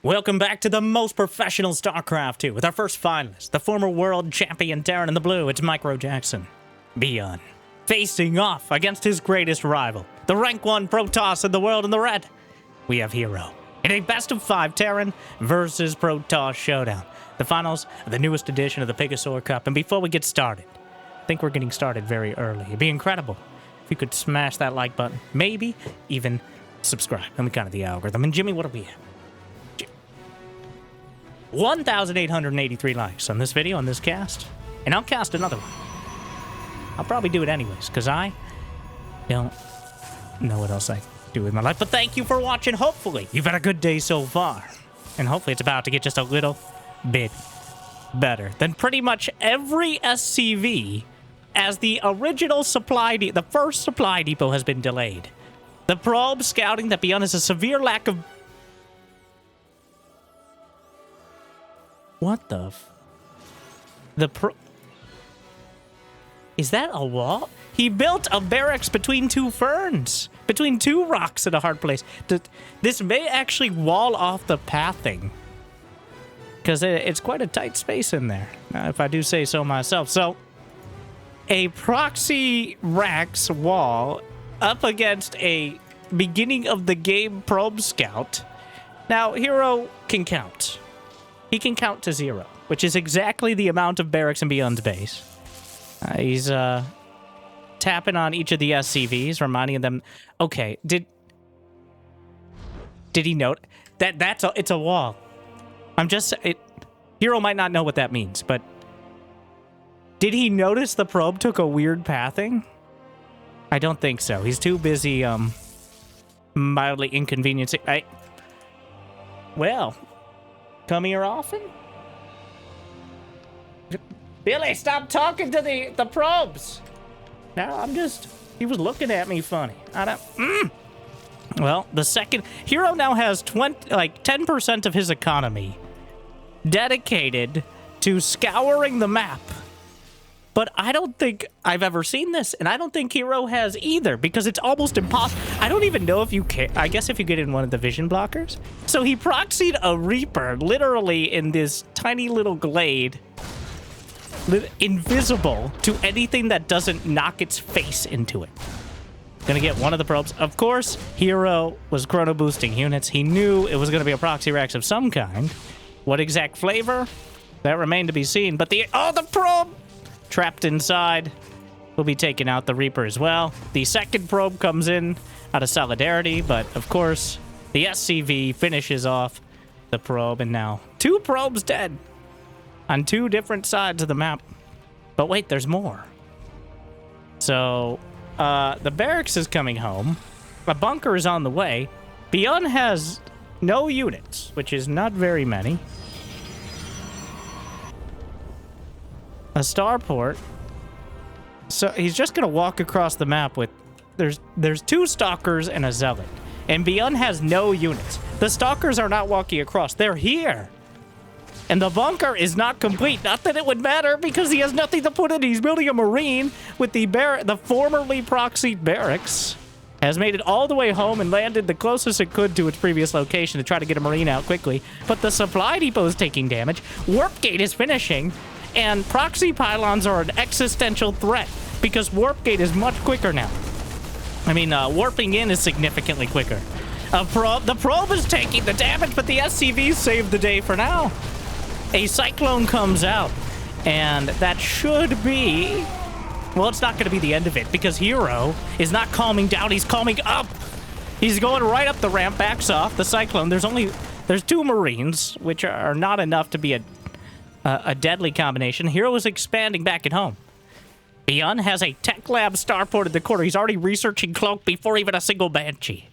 Welcome back to the most professional StarCraft 2 with our first finalist, the former world champion Terran in the blue. It's Micro Jackson, ByuN, facing off against his greatest rival, the rank 1 Protoss in the world in the red. We have Hero in a best of 5 Terran versus Protoss showdown, the finals of the newest edition of the Pigosaur Cup. And before we get started, I think we're getting started very early. It'd be incredible if you could smash that like button, maybe even subscribe. And we kind of the algorithm. And Jimmy, what are we at? 1,883 likes on this video, on this cast, and I'll cast another one. I'll probably do it anyways, because I don't know what else I can do with my life. But thank you for watching. Hopefully, you've had a good day so far, and hopefully it's about to get just a little bit better than pretty much every SCV, as the original supply, the first supply depot has been delayed. The probe scouting that ByuN has a severe lack of... What the Is that a wall? He built a barracks between two ferns. Between two rocks in a hard place. This may actually wall off the pathing. Because it's quite a tight space in there, if I do say so myself. So, a proxy racks wall up against a beginning of the game probe scout. Now, Hero can count. He can count to 0, which is exactly the amount of barracks in ByuN's base. He's tapping on each of the SCVs, reminding them. Okay, did he note that it's a wall? Hero might not know what that means, but did he notice the probe took a weird pathing? I don't think so. He's too busy mildly inconveniencing. Well. Come here often? Billy, stop talking to the probes. Now he was looking at me funny. Well, the second Hero now has 10% of his economy dedicated to scouring the map. But I don't think I've ever seen this, and I don't think Hero has either, because it's almost impossible. I don't even know if you can. I guess if you get in one of the vision blockers. So he proxied a Reaper, literally in this tiny little glade, invisible to anything that doesn't knock its face into it. Gonna get one of the probes. Of course, Hero was chrono boosting units. He knew it was gonna be a proxy racks of some kind. What exact flavor? That remained to be seen. But the probe! Trapped inside. We'll be taking out the Reaper as well. The second probe comes in out of solidarity, but of course, the SCV finishes off the probe, and now 2 probes dead on 2 different sides of the map. But wait, there's more. So, the barracks is coming home. A bunker is on the way. ByuN has no units, which is not very many. A starport. So he's just gonna walk across the map with there's 2 stalkers and a zealot. And ByuN has no units. The stalkers are not walking across. They're here. And the bunker is not complete. Not that it would matter, because he has nothing to put in. He's building a marine with the formerly proxied barracks. Has made it all the way home and landed the closest it could to its previous location to try to get a marine out quickly. But the supply depot is taking damage. Warp gate is finishing. And proxy pylons are an existential threat, because warp gate is much quicker now. I mean, warping in is significantly quicker. The probe is taking the damage, but the SCVs saved the day for now. A cyclone comes out, and that should be... Well, it's not going to be the end of it, because Hero is not calming down, he's calming up. He's going right up the ramp, backs off the cyclone. There's 2 Marines, which are not enough to be a deadly combination. Hero is expanding back at home. ByuN has a tech lab starport in the corner. He's already researching cloak before even a single Banshee.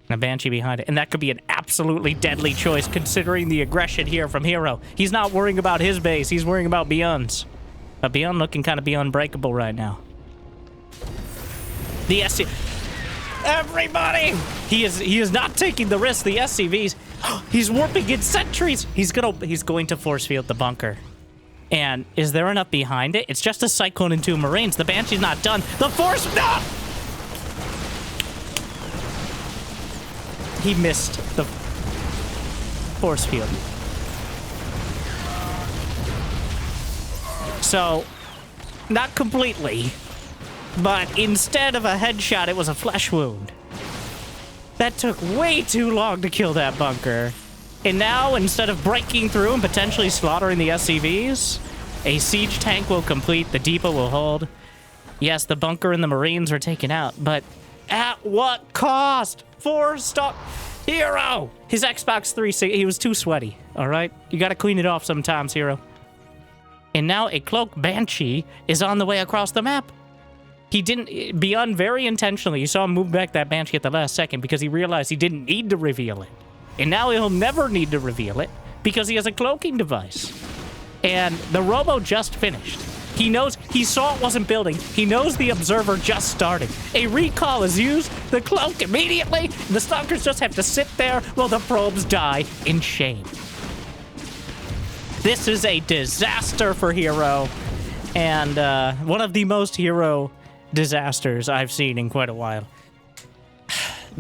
And a Banshee behind it. And that could be an absolutely deadly choice, considering the aggression here from Hero. He's not worrying about his base. He's worrying about ByuN's. But ByuN looking kind of be unbreakable right now. The SC... Everybody! He is not taking the risk. The SCVs... He's warping in sentries. He's going to force field the bunker. And is there enough behind it? It's just a cyclone and 2 Marines. The Banshee's not done. The force... No! He missed the... force field. So, not completely, but instead of a headshot, it was a flesh wound. That took way too long to kill that bunker. And now, instead of breaking through and potentially slaughtering the SCVs, a siege tank will complete, the depot will hold. Yes, the bunker and the Marines are taken out, but at what cost? 4-star Hero! His Xbox 360, he was too sweaty, alright? You gotta clean it off sometimes, Hero. And now a cloaked Banshee is on the way across the map. He didn't, ByuN very intentionally, you saw him move back that Banshee at the last second because he realized he didn't need to reveal it. And now he'll never need to reveal it because he has a cloaking device. And the Robo just finished. He knows, he saw it wasn't building. He knows the Observer just started. A recall is used, the cloak immediately. The Stalkers just have to sit there while the probes die in shame. This is a disaster for Hero. And one of the most Hero disasters I've seen in quite a while.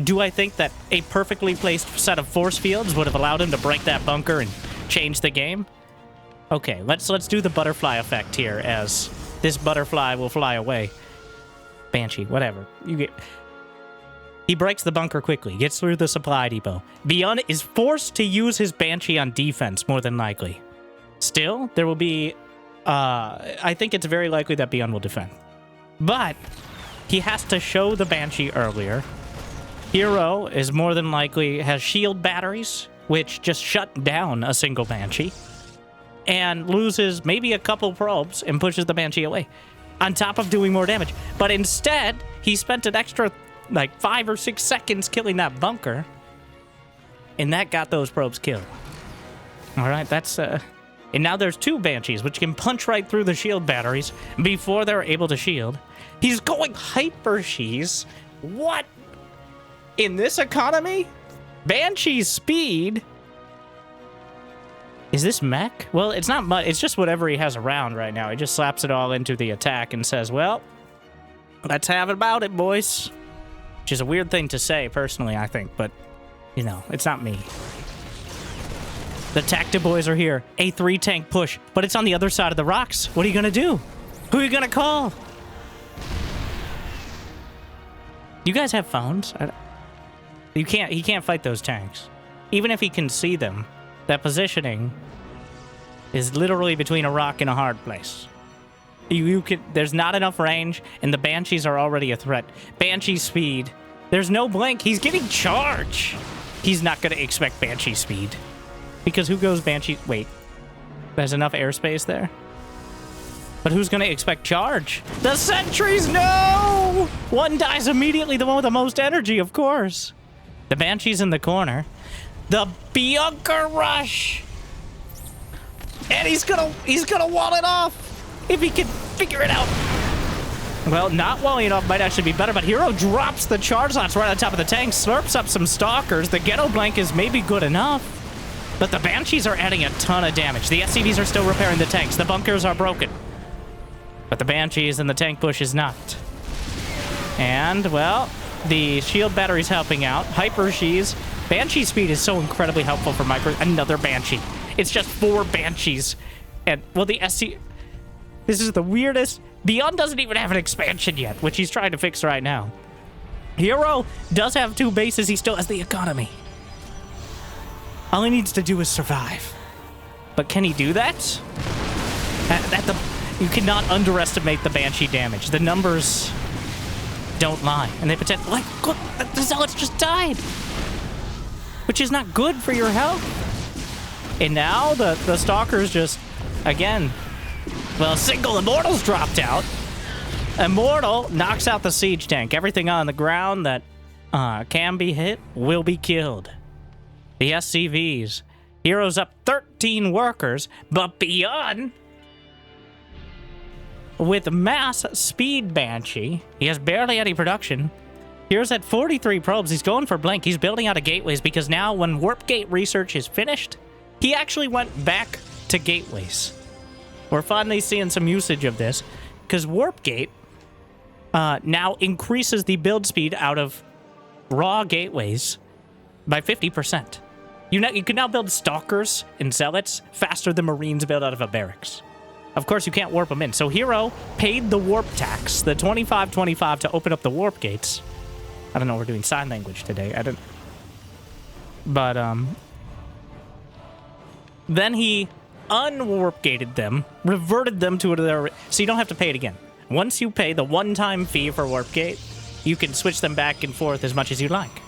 Do I think that a perfectly placed set of force fields would have allowed him to break that bunker and change the game? Okay, let's do the butterfly effect here, as this butterfly will fly away. Banshee, whatever. He breaks the bunker quickly, gets through the supply depot. ByuN is forced to use his Banshee on defense, more than likely. Still, there will be... I think it's very likely that ByuN will defend. But he has to show the Banshee earlier. Hero is more than likely has shield batteries, which just shut down a single Banshee. And loses maybe a couple probes and pushes the Banshee away, on top of doing more damage. But instead, he spent an extra, like, 5 or 6 seconds killing that bunker, and that got those probes killed. Alright, that's, And now there's 2 Banshees, which can punch right through the shield batteries before they're able to shield. He's going Hyper Shees. What? In this economy? Banshee's speed... Is this mech? Well, it's not much. It's just whatever he has around right now. He just slaps it all into the attack and says, well, let's have it about it, boys. Which is a weird thing to say, personally, I think. But, you know, it's not me. The Tacti boys are here. A 3-tank push. But it's on the other side of the rocks. What are you going to do? Who are you going to call? You guys have phones? He can't fight those tanks. Even if he can see them. That positioning is literally between a rock and a hard place. There's not enough range, and the Banshees are already a threat. Banshee speed. There's no blink. He's getting charge. He's not going to expect Banshee speed. Because who goes Banshee... Wait. There's enough airspace there? But who's going to expect charge? The sentries, no! One dies immediately, the one with the most energy, of course. The Banshee's in the corner. The Bunker Rush! And he's gonna wall it off! If he can figure it out! Well, not walling it off might actually be better, but Hero drops the charge lots right on top of the tank, slurps up some Stalkers. The Ghetto Blank is maybe good enough. But the Banshees are adding a ton of damage. The SCVs are still repairing the tanks. The bunkers are broken. But the Banshees and the tank push is not. And, well, the shield battery's helping out. Hyper Shees. Banshee speed is so incredibly helpful for micro. Another Banshee. It's just 4 Banshees. And, well, the SC... This is the weirdest... ByuN doesn't even have an expansion yet, which he's trying to fix right now. Hero does have 2 bases. He still has the economy. All he needs to do is survive. But can he do that? You cannot underestimate the Banshee damage. The numbers don't lie. And they pretend... Like, look, the Zealots just died. Which is not good for your health. And now the Stalkers just, again, well, single Immortal's dropped out. Immortal knocks out the siege tank. Everything on the ground that can be hit will be killed. The SCVs. Hero's up 13 workers, but ByuN, with mass speed Banshee, he has barely any production. Here's at 43 probes. He's going for Blink. He's building out of gateways because now when Warp Gate research is finished, he actually went back to gateways. We're finally seeing some usage of this because Warp Gate now increases the build speed out of raw gateways by 50%. You can now build Stalkers and Zealots faster than Marines built out of a barracks. Of course, you can't warp them in. So Hero paid the warp tax, the 25-25, to open up the warp gates. I don't know, we're doing sign language today. I don't... But, then he unwarp gated them, reverted them to their... So you don't have to pay it again. Once you pay the one-time fee for warp gate, you can switch them back and forth as much as you like.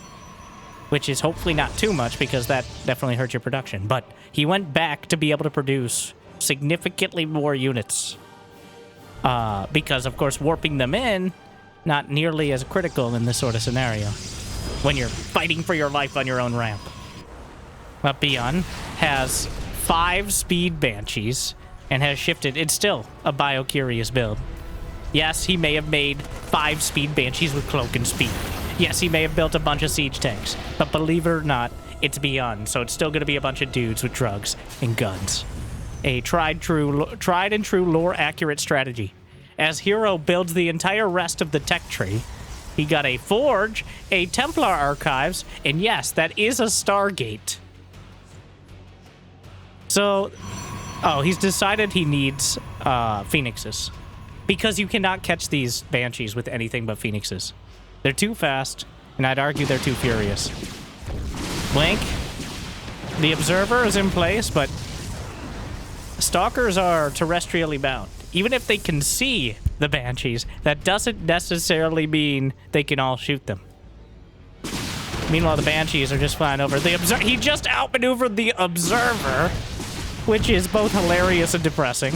Which is hopefully not too much, because that definitely hurts your production. But he went back to be able to produce significantly more units. Because, of course, warping them in, not nearly as critical in this sort of scenario. When you're fighting for your life on your own ramp. But ByuN has 5 speed Banshees and has shifted. It's still a bio-curious build. Yes, he may have made 5 speed Banshees with cloak and speed. Yes, he may have built a bunch of siege tanks, but believe it or not, it's ByuN, so it's still going to be a bunch of dudes with drugs and guns. A tried and true lore-accurate strategy. As Hero builds the entire rest of the tech tree, he got a Forge, a Templar Archives, and yes, that is a Stargate. So, oh, he's decided he needs Phoenixes. Because you cannot catch these Banshees with anything but Phoenixes. They're too fast, and I'd argue they're too furious. Blink. The Observer is in place, but Stalkers are terrestrially bound. Even if they can see the Banshees, that doesn't necessarily mean they can all shoot them. Meanwhile, the Banshees are just flying over. He just outmaneuvered the Observer, which is both hilarious and depressing.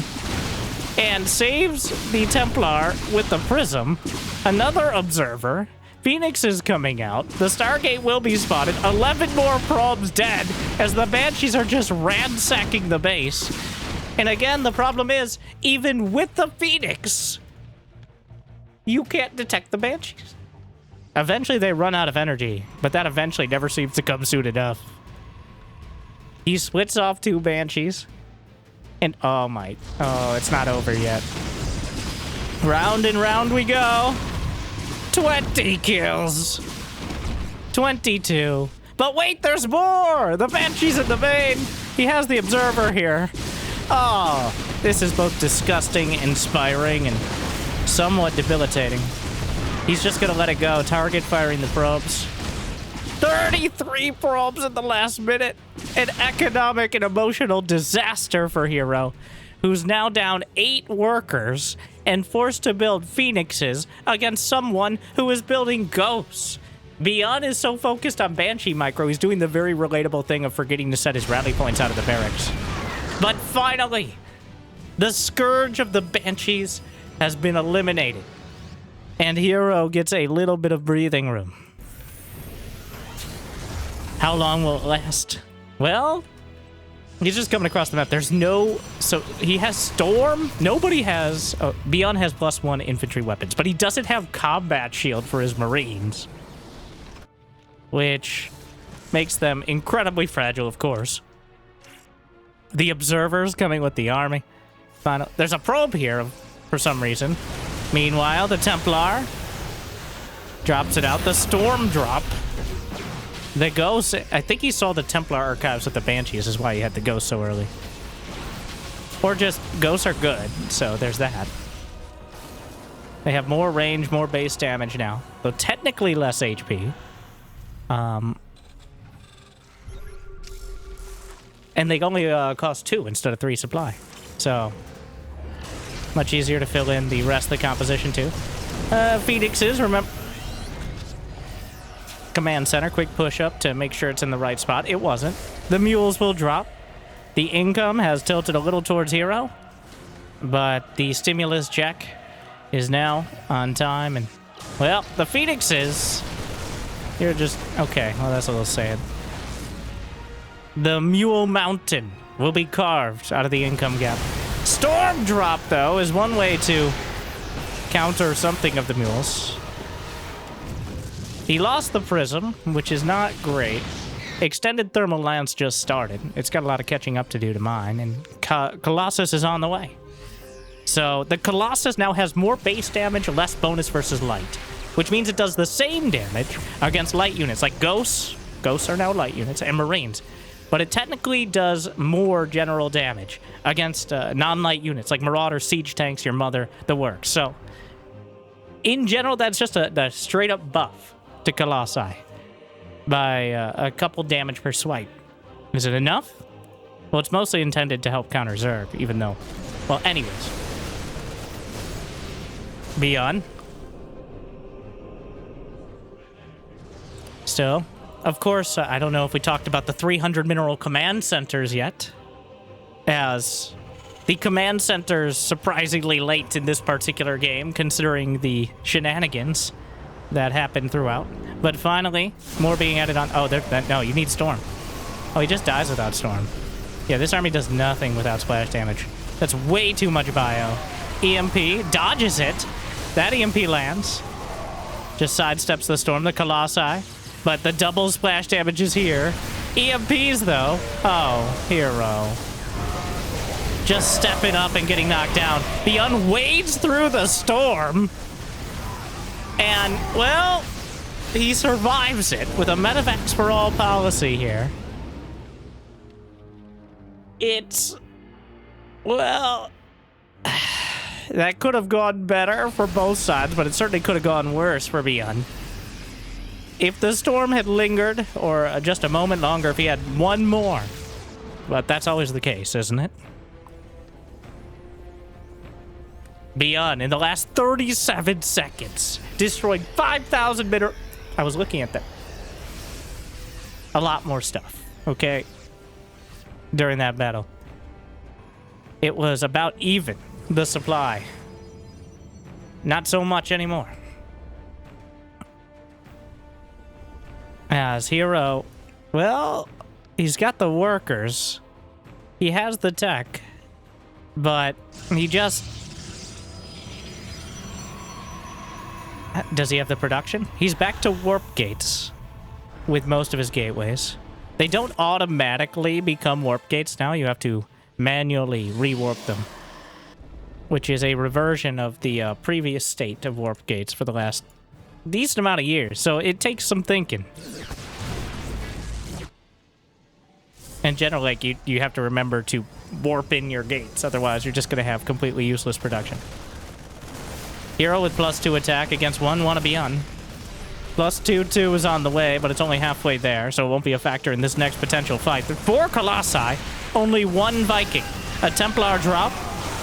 And saves the Templar with the Prism. Another Observer. Phoenix is coming out. The Stargate will be spotted. 11 more probes dead as the Banshees are just ransacking the base. And again, the problem is, even with the Phoenix, you can't detect the Banshees. Eventually, they run out of energy, but that eventually never seems to come soon enough. He splits off 2 Banshees. And oh, it's not over yet. Round and round we go. 20 kills. 22. But wait, there's more! The Banshee's in the main. He has the Observer here. Oh, this is both disgusting, inspiring, and somewhat debilitating. He's just gonna let it go. Target firing the probes. 33 probes in the last minute. An economic and emotional disaster for Hero, who's now down 8 workers and forced to build Phoenixes against someone who is building Ghosts. ByuN is so focused on Banshee Micro, he's doing the very relatable thing of forgetting to set his rally points out of the barracks. But finally, the scourge of the Banshees has been eliminated, and Hero gets a little bit of breathing room. How long will it last? Well, he's just coming across the map. There's no... So, he has Storm. Nobody has... Oh, ByuN has +1 infantry weapons, but he doesn't have Combat Shield for his Marines. Which makes them incredibly fragile, of course. The Observer's coming with the army. There's a probe here, for some reason. Meanwhile, the Templar drops it out. The Storm drop. The Ghost, I think he saw the Templar Archives with the Banshees, is why he had the Ghost so early. Or just, Ghosts are good, so there's that. They have more range, more base damage now. Though technically less HP. And they only cost 2 instead of 3 supply. So, much easier to fill in the rest of the composition too. Phoenixes, remember... Command center, quick push up to make sure it's in the right spot. It wasn't. The mules will drop. The income has tilted a little towards Hero, but the stimulus check is now on time. And well, the Phoenixes, you're just okay. Well, that's a little sad. The Mule Mountain will be carved out of the income gap. Storm drop though is one way to counter something of the mules. He lost the Prism, which is not great. Extended Thermal Lance just started. It's got a lot of catching up to do to mine, and Colossus is on the way. So the Colossus now has more base damage, less bonus versus light, which means it does the same damage against light units, like Ghosts. Ghosts are now light units, and Marines. but it technically does more general damage against non-light units like Marauder, Siege Tanks, your mother, the works. So, in general, that's just a straight-up buff to Colossi by a couple damage per swipe. Is it enough? Well, it's mostly intended to help counter Zerg, even though... Well, anyways. ByuN. Still. Of course, I don't know if we talked about the 300 mineral command centers yet. As the command centers surprisingly late in this particular game, considering the shenanigans that happened throughout. But finally, more being added on... Oh, no, you need Storm. Oh, he just dies without Storm. Yeah, this army does nothing without splash damage. That's way too much bio. EMP dodges it. That EMP lands. Just sidesteps the Storm, the Colossi. But the double splash damage is here. EMPs, though. Oh, hero. Just stepping up and getting knocked down. ByuN wades through the Storm. And, well, he survives it with a medevacs for all policy here. It's... Well... That could have gone better for both sides, but it certainly could have gone worse for ByuN. If the Storm had lingered, or just a moment longer, if he had one more. But that's always the case, isn't it? ByuN, in the last 37 seconds, destroyed 5,000 mineral... I was looking at that. A lot more stuff, okay? During that battle. It was about even, the supply. Not so much anymore. As hero, well, he's got the workers. He has the tech. But he just... Does he have the production? He's back to warp gates with most of his gateways. They don't automatically become warp gates now. You have to manually rewarp them, which is a reversion of the previous state of warp gates for the last decent amount of years. So it takes some thinking. In general, like, you have to remember to warp in your gates. Otherwise, you're just going to have completely useless production. Hero with +2 attack against one ByuN. +2/2 is on the way, but it's only halfway there, so it won't be a factor in this next potential fight. 4 Colossi, only 1 Viking. A Templar drop,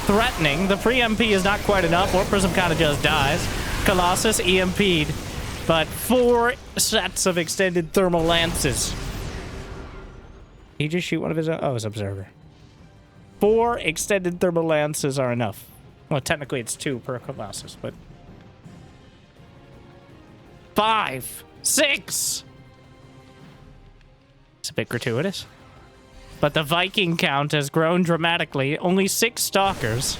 threatening. The pre-MP is not quite enough. Warp Prism kind of just dies. Colossus EMP'd, but 4 sets of extended thermal lances. He just shoot one of his own? Oh, his observer. 4 extended thermal lances are enough. Well, technically it's 2 per Colossus, but... 5, 6. It's a bit gratuitous. But the Viking count has grown dramatically. Only 6 Stalkers.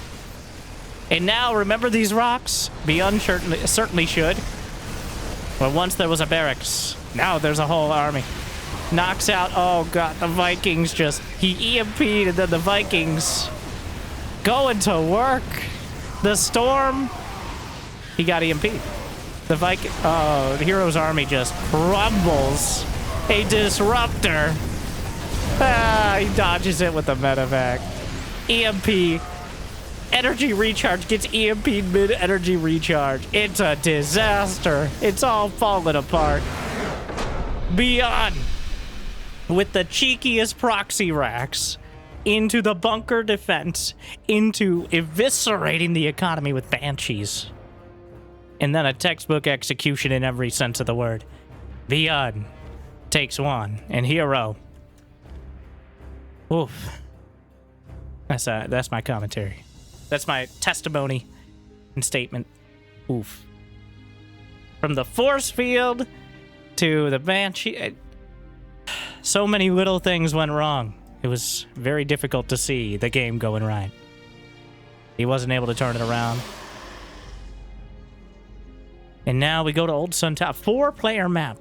And now, remember these rocks? ByuN certainly should. But once there was a barracks. Now there's a whole army. Knocks out... Oh, God. The Vikings just... He EMP'd and then the Vikings... Going to work. The Storm... He got EMP'd. The Viking... Oh, the hero's army just crumbles. A disruptor. Ah, he dodges it with the medevac. EMP. Energy recharge gets EMP'd mid-energy recharge. It's a disaster. It's all falling apart. ByuN. With the cheekiest proxy racks into the bunker defense, into eviscerating the economy with banshees. And then a textbook execution in every sense of the word. ByuN takes 1. And hero. Oof. That's my commentary. That's my testimony and statement. Oof. From the force field to the banshee. So many little things went wrong. It was very difficult to see the game going right. He wasn't able to turn it around. And now we go to Old Sun Top. 4-player map.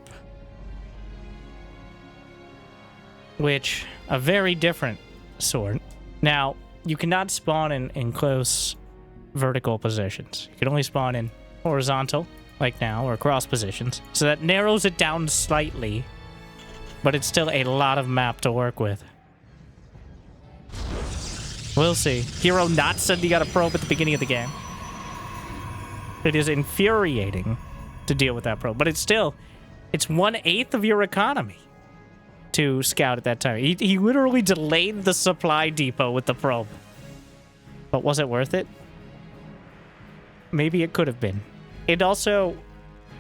Which, a very different sort. Now, you cannot spawn in close vertical positions. You can only spawn in horizontal, like now, or cross positions. So that narrows it down slightly. but it's still a lot of map to work with. We'll see. Hero not sending out a probe at the beginning of the game. It is infuriating to deal with that probe, but it's still, it's 1/8 of your economy to scout at that time. He literally delayed the supply depot with the probe. But was it worth it? Maybe it could have been. It also,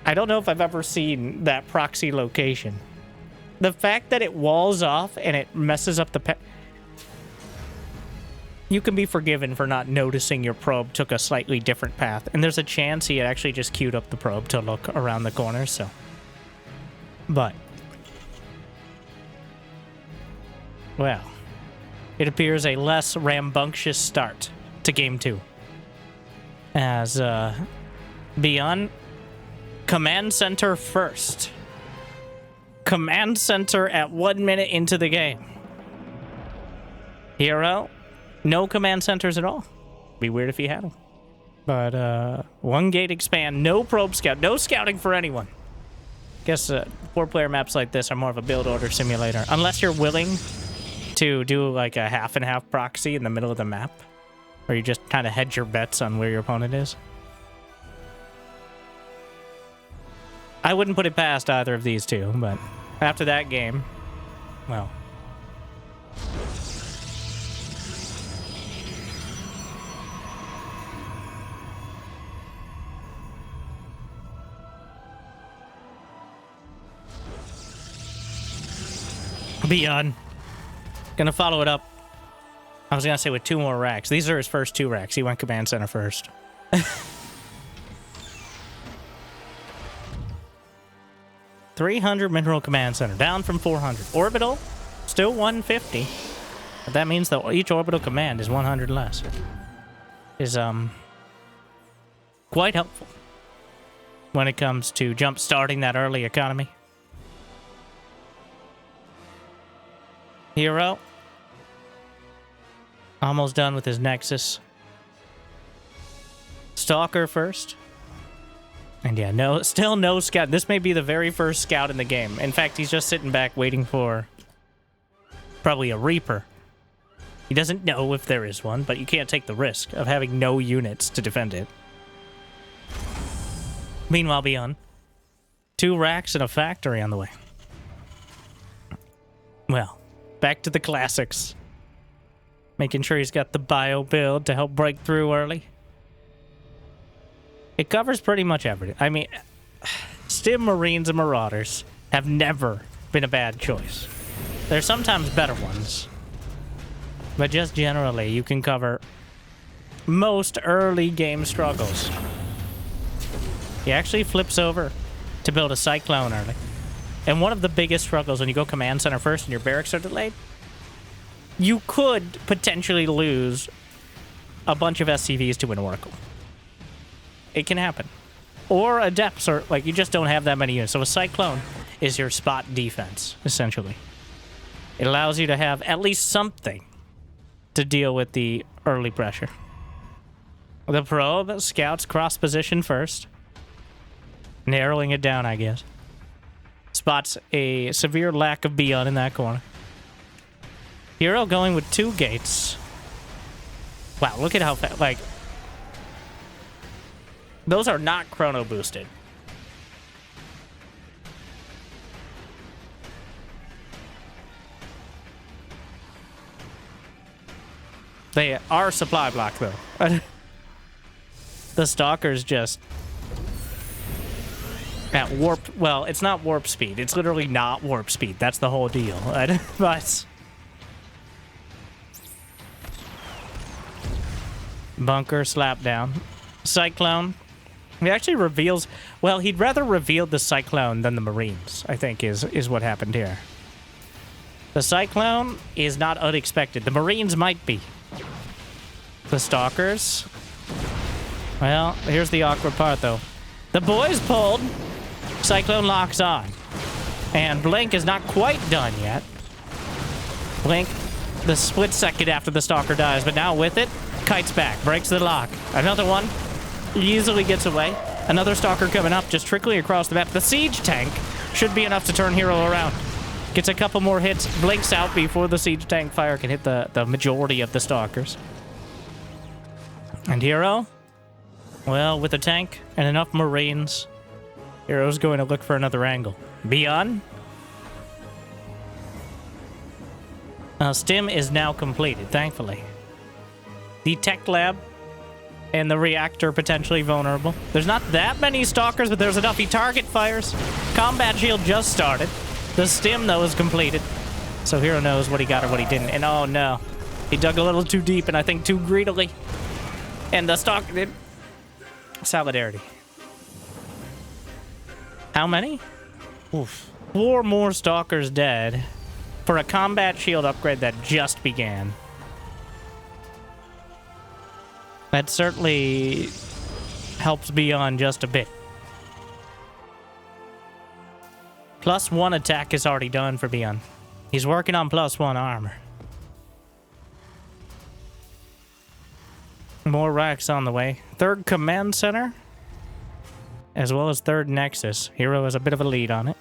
I don't know if I've ever seen that proxy location. The fact that it walls off and it messes up the you can be forgiven for not noticing your probe took a slightly different path. And there's a chance he had actually just queued up the probe to look around the corner, so. But. Well. It appears a less rambunctious start to Game 2. As, ByuN, Command Center first. Command Center at 1 minute into the game. Hero, no command centers at all. Be weird if he had them. But, 1 gate expand, no probe scout, no scouting for anyone. Guess 4-player maps like this are more of a build order simulator. Unless you're willing to do like a half and half proxy in the middle of the map. Or you just kind of hedge your bets on where your opponent is. I wouldn't put it past either of these two, but after that game, well. ByuN. Gonna follow it up. I was gonna say with 2 more racks. These are his first 2 racks. He went command center first. 300 mineral command center, down from 400. Orbital, still 150. But that means that each orbital command is 100 less. Is quite helpful when it comes to jump starting that early economy. Hero. Almost done with his Nexus. Stalker first. And yeah, still no scout. This may be the very first scout in the game. In fact, he's just sitting back waiting for probably a Reaper. He doesn't know if there is one, but you can't take the risk of having no units to defend it. Meanwhile, ByuN. 2 racks and a factory on the way. Well, back to the classics. Making sure he's got the bio build to help break through early. It covers pretty much everything. I mean, Stim Marines and Marauders have never been a bad choice. There's sometimes better ones. But just generally, you can cover most early game struggles. He actually flips over to build a Cyclone early. And one of the biggest struggles when you go command center first and your barracks are delayed, you could potentially lose a bunch of SCVs to an Oracle. It can happen. Or a Depths, or like you just don't have that many units. So a Cyclone is your spot defense, essentially. It allows you to have at least something to deal with the early pressure. The probe scouts cross position first. Narrowing it down, I guess. Spots a severe lack of ByuN in that corner. Hero going with 2 gates. Wow, look at how fast, like, those are not chrono boosted. They are supply blocked, though. The Stalker's just at warp. Well, it's not warp speed. It's literally not warp speed. That's the whole deal. But bunker slap down. Cyclone. He actually reveals. Well, he'd rather reveal the Cyclone than the Marines, I think, is what happened here. The Cyclone is not unexpected. The Marines might be. The Stalkers. Well, here's the awkward part, though. The boys pulled. Cyclone locks on. And Blink is not quite done yet. Blink, the split second after the Stalker dies, but now with it, kites back, breaks the lock. Another one easily gets away. Another Stalker coming up, just trickling across the map. The siege tank should be enough to turn Hero around. Gets a couple more hits, blinks out before the siege tank fire can hit the majority of the stalkers. And Hero? Well, with a tank and enough Marines, Hero's going to look for another angle. ByuN? Stim is now completed, thankfully. The tech lab and the reactor potentially vulnerable. There's not that many stalkers, but there's enough. He target fires. Combat shield just started. The stim, though, is completed. So Hero knows what he got or what he didn't. And oh no, he dug a little too deep and I think too greedily. And the stalker... Solidarity. How many? Oof. 4 more stalkers dead for a combat shield upgrade that just began. That certainly helps ByuN just a bit. +1 attack is already done for ByuN. He's working on +1 armor. More racks on the way. 3rd command center, as well as 3rd nexus. Hero has a bit of a lead on it.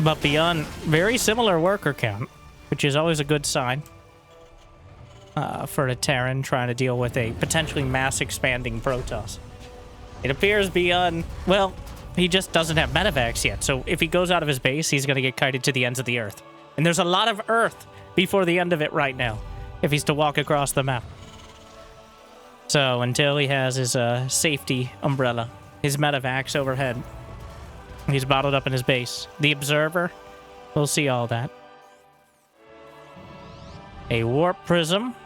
But ByuN, very similar worker count, which is always a good sign for a Terran trying to deal with a potentially mass expanding Protoss. It appears ByuN, well, he just doesn't have medevacs yet, so if he goes out of his base, he's going to get kited to the ends of the Earth. And there's a lot of Earth before the end of it right now, if he's to walk across the map. So until he has his safety umbrella, his medevacs overhead, he's bottled up in his base. The Observer, we'll see all that. A Warp Prism.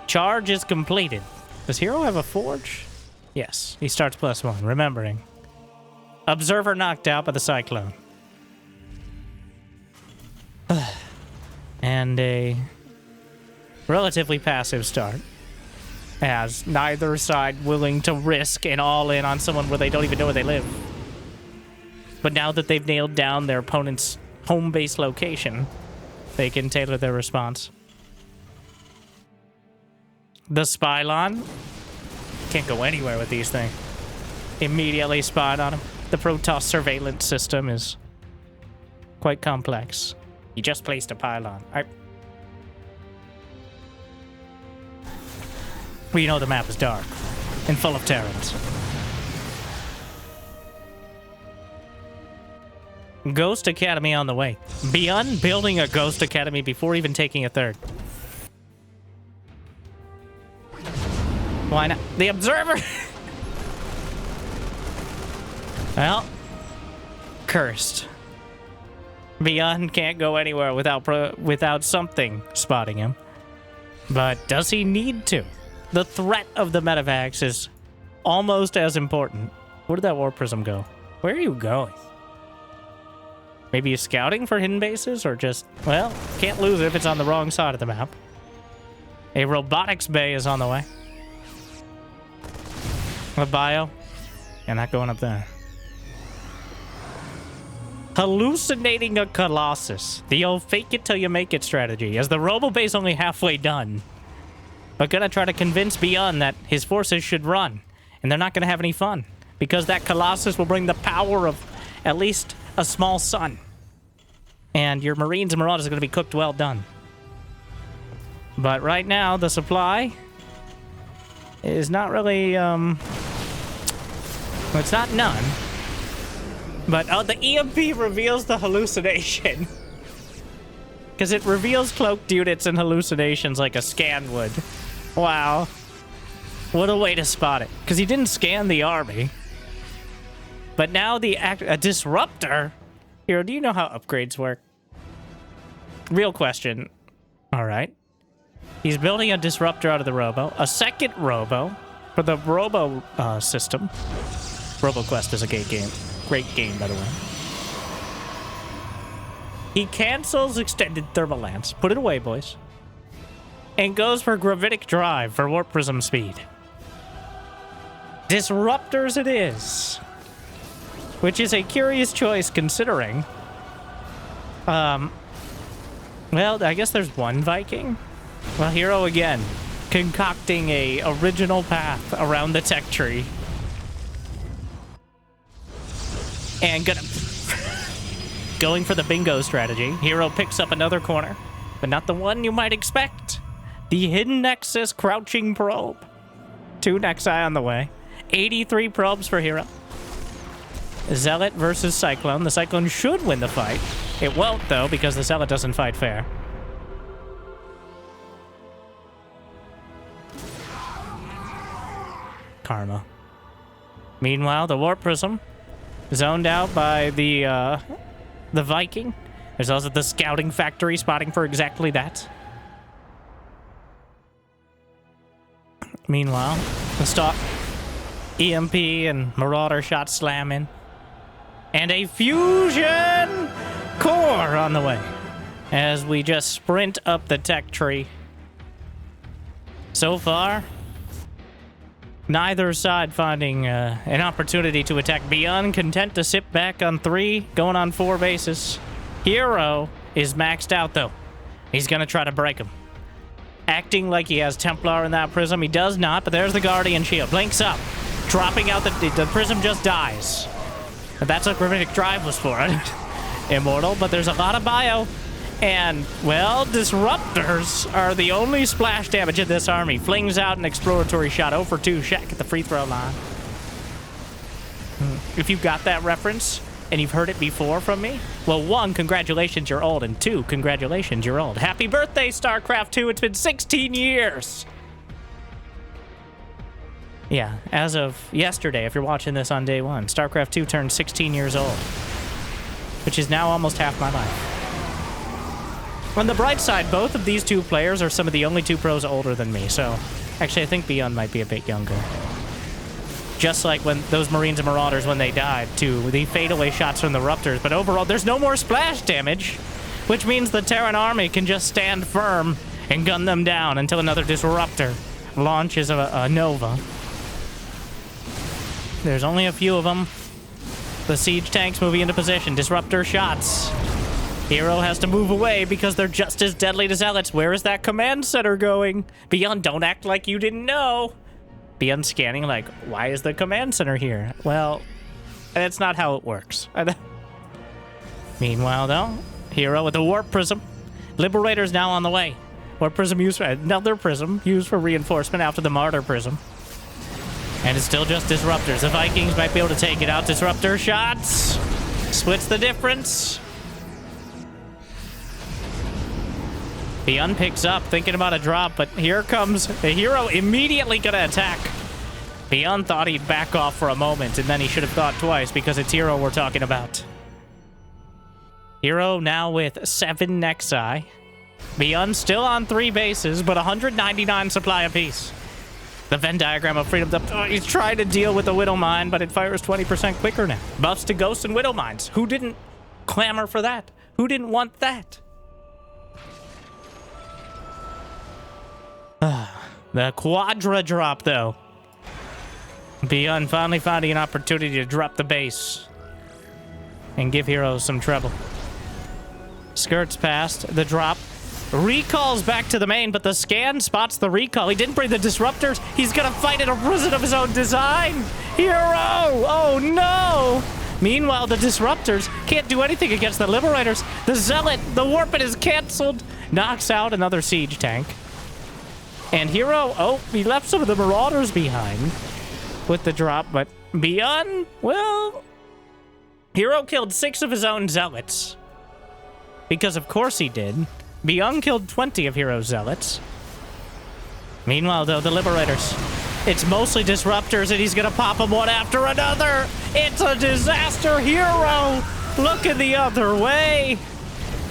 Charge is completed. Does Hero have a Forge? Yes, he starts +1, remembering. Observer knocked out by the Cyclone. And a relatively passive start, as neither side willing to risk an all-in on someone where they don't even know where they live. But now that they've nailed down their opponent's home base location, they can tailor their response. The Spylon can't go anywhere with these things. Immediately spied on him. The Protoss surveillance system is quite complex. He just placed a pylon. We know the map is dark and full of Terrans. Ghost Academy on the way. ByuN building a Ghost Academy before even taking a 3rd. Why not? The Observer! Well, cursed. ByuN can't go anywhere without something spotting him. But does he need to? The threat of the medevacs is almost as important. Where did that Warp Prism go? Where are you going? Maybe you're scouting for hidden bases, or just, well, can't lose it if it's on the wrong side of the map. A robotics bay is on the way. A bio. Yeah, not going up there. Hallucinating a Colossus. The old fake it till you make it strategy, as the robo base only halfway done. But gonna try to convince ByuN that his forces should run. And they're not gonna have any fun, because that Colossus will bring the power of at least a small sun. And your Marines and Marauders are gonna be cooked well done. But right now, the supply is not really, well, it's not none. But, oh, the EMP reveals the hallucination. Because it reveals cloaked units and hallucinations like a scan would. Wow. What a way to spot it. Because he didn't scan the army. But now a disruptor? Hero, do you know how upgrades work? Real question. All right. He's building a disruptor out of the robo. A second robo for the robo system. RoboQuest is a great game. Great game, by the way. He cancels extended thermal lance. Put it away, boys. And goes for gravitic drive for warp prism speed. Disruptors it is. Which is a curious choice considering. Well, I guess there's one Viking. Well, Hero again. Concocting a original path around the tech tree. And gonna going for the bingo strategy. Hero picks up another corner, but not the one you might expect. The Hidden Nexus Crouching Probe. 2 Nexi on the way. 83 probes for Hero. Zealot versus Cyclone. The Cyclone should win the fight. It won't, though, because the Zealot doesn't fight fair. Karma. Meanwhile, the Warp Prism, zoned out by the Viking. There's also the Scouting Factory spotting for exactly that. Meanwhile, the stock EMP and Marauder shot slamming. And a Fusion Core on the way as we just sprint up the tech tree. So far, neither side finding an opportunity to attack ByuN, content to sit back on 3, going on 4 bases. Hero is maxed out, though. He's going to try to break him. Acting like he has Templar in that Prism. He does not, but there's the Guardian Shield. Blinks up. Dropping out the Prism just dies. But that's what Gravitic Drive was for. Immortal, but there's a lot of bio. And, well, Disruptors are the only splash damage in this army. Flings out an exploratory shot. 0 for 2. Shaq at the free throw line. If you got that reference and you've heard it before from me, well, 1, congratulations, you're old. And 2, congratulations, you're old. Happy birthday, StarCraft 2. It's been 16 years. Yeah, as of yesterday, if you're watching this on day 1, StarCraft 2 turned 16 years old, which is now almost half my life. On the bright side, both of these 2 players are some of the only 2 pros older than me, so actually I think ByuN might be a bit younger. Just like when those Marines and Marauders, when they died, too, the fadeaway shots from the Ruptors, but overall there's no more splash damage, which means the Terran army can just stand firm and gun them down until another Disruptor launches a Nova. There's only a few of them. The siege tanks moving into position. Disruptor shots. Hero has to move away because they're just as deadly to Zealots. Where is that command center going? ByuN, don't act like you didn't know. ByuN scanning like, why is the command center here? Well, that's not how it works. Meanwhile, though, Hero with a Warp Prism. Liberator's now on the way. Warp Prism used for another Prism used for reinforcement after the Martyr Prism. And it's still just Disruptors. The Vikings might be able to take it out. Disruptor shots. Splits the difference. ByuN picks up, thinking about a drop, but here comes the Hero immediately gonna attack. ByuN thought he'd back off for a moment, and then he should have thought twice because it's Hero we're talking about. Hero now with 7 Nexi. ByuN still on 3 bases, but 199 supply apiece. The Venn diagram of Freedom. He's trying to deal with the Widow Mine, but it fires 20% quicker now. Buffs to Ghosts and Widow Mines. Who didn't clamor for that? Who didn't want that? The Quadra drop, though. ByuN finally finding an opportunity to drop the base and give Hero some trouble. Skirts past the drop. Recalls back to the main, but the scan spots the recall. He didn't bring the Disruptors. He's gonna fight in a prison of his own design. Hero! Oh no! Meanwhile, the Disruptors can't do anything against the Liberators. The Zealot, the Warping is canceled. Knocks out another siege tank. And Hero, oh, he left some of the Marauders behind with the drop, but ByuN, well, Hero killed 6 of his own Zealots. Because of course he did. ByuN killed 20 of Hero's Zealots. Meanwhile, though, the Liberators, it's mostly Disruptors, and he's gonna pop them one after another. It's a disaster. Hero looking the other way.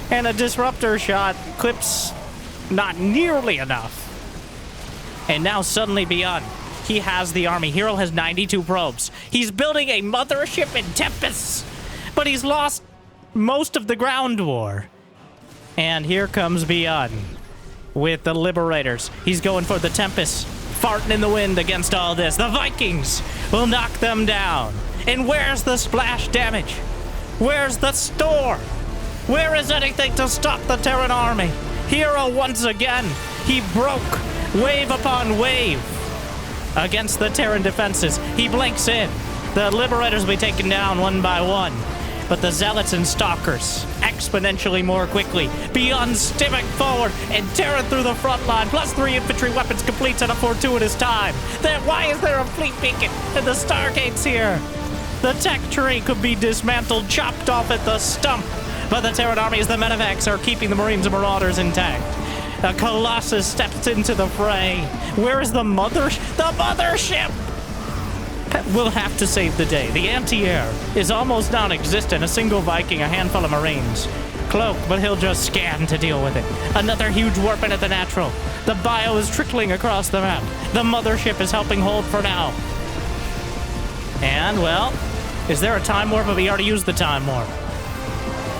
And a Disruptor shot clips not nearly enough. And now suddenly ByuN, he has the army. Hero has 92 probes. He's building a mothership in Tempest, but he's lost most of the ground war. And here comes ByuN with the Liberators. He's going for the Tempest, farting in the wind against all this. The Vikings will knock them down. And where's the splash damage? Where's the store? Where is anything to stop the Terran army? Hero once again, he broke wave upon wave against the Terran defenses. He blinks in. The Liberators will be taken down one by one. but the Zealots and Stalkers exponentially more quickly. ByuN stimming forward and Terran through the front line. +3 infantry weapons completes at a fortuitous time. Why is there a fleet beacon and the Stargates here? The tech tree could be dismantled, chopped off at the stump. But the Terran armies, the medevacs, are keeping the Marines and Marauders intact. A Colossus steps into the fray. Where is the mothership? The mothership! We'll have to save the day. The anti-air is almost non-existent. A single Viking, a handful of Marines. Cloak, but he'll just scan to deal with it. Another huge warp in at the natural. The bio is trickling across the map. The mothership is helping hold for now. And, well, is there a time warp? But we already used the time warp.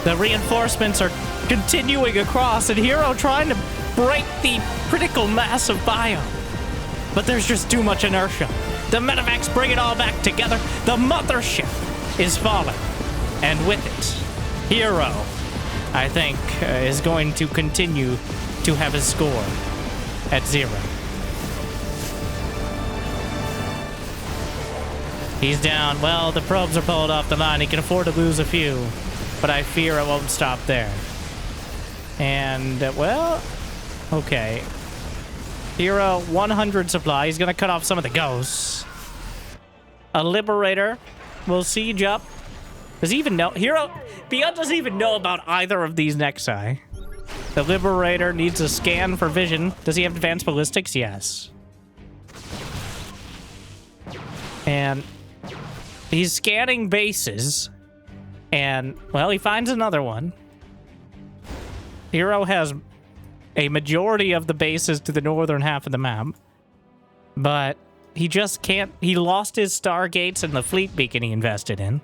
The reinforcements are continuing across, and Hero trying to break the critical mass of bio. But there's just too much inertia. The medevacs bring it all back together. The mothership is falling. And with it, Hero, I think, is going to continue to have his score at 0. He's down. Well, the probes are pulled off the line. He can afford to lose a few, but I fear it won't stop there. And, well, okay. Hero, 100 supply. He's going to cut off some of the ghosts. A Liberator will siege up. Does he even know? Hero, ByuN doesn't even know about either of these Nexi. The Liberator needs a scan for vision. Does he have advanced ballistics? Yes. And he's scanning bases. And, well, he finds another one. Hero has a majority of the bases to the northern half of the map. But he just can't... He lost his Stargates and the fleet beacon he invested in.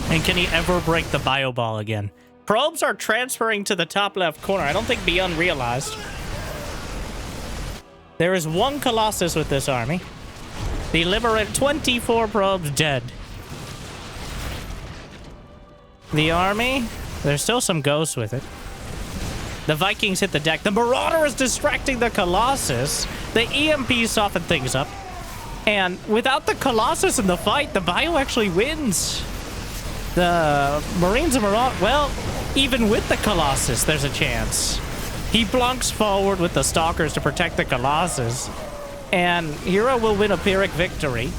And can he ever break the bio ball again? Probes are transferring to the top left corner. I don't think ByuN realized. There is one Colossus with this army. The Liberator, 24 probes dead. The army, there's still some ghosts with it. The Vikings hit the deck. The Marauder is distracting the Colossus. The EMP soften things up. And without the Colossus in the fight, the bio actually wins. The Marines and Marauder, well, even with the Colossus, there's a chance. He blunks forward with the Stalkers to protect the Colossus. And Hero will win a Pyrrhic victory.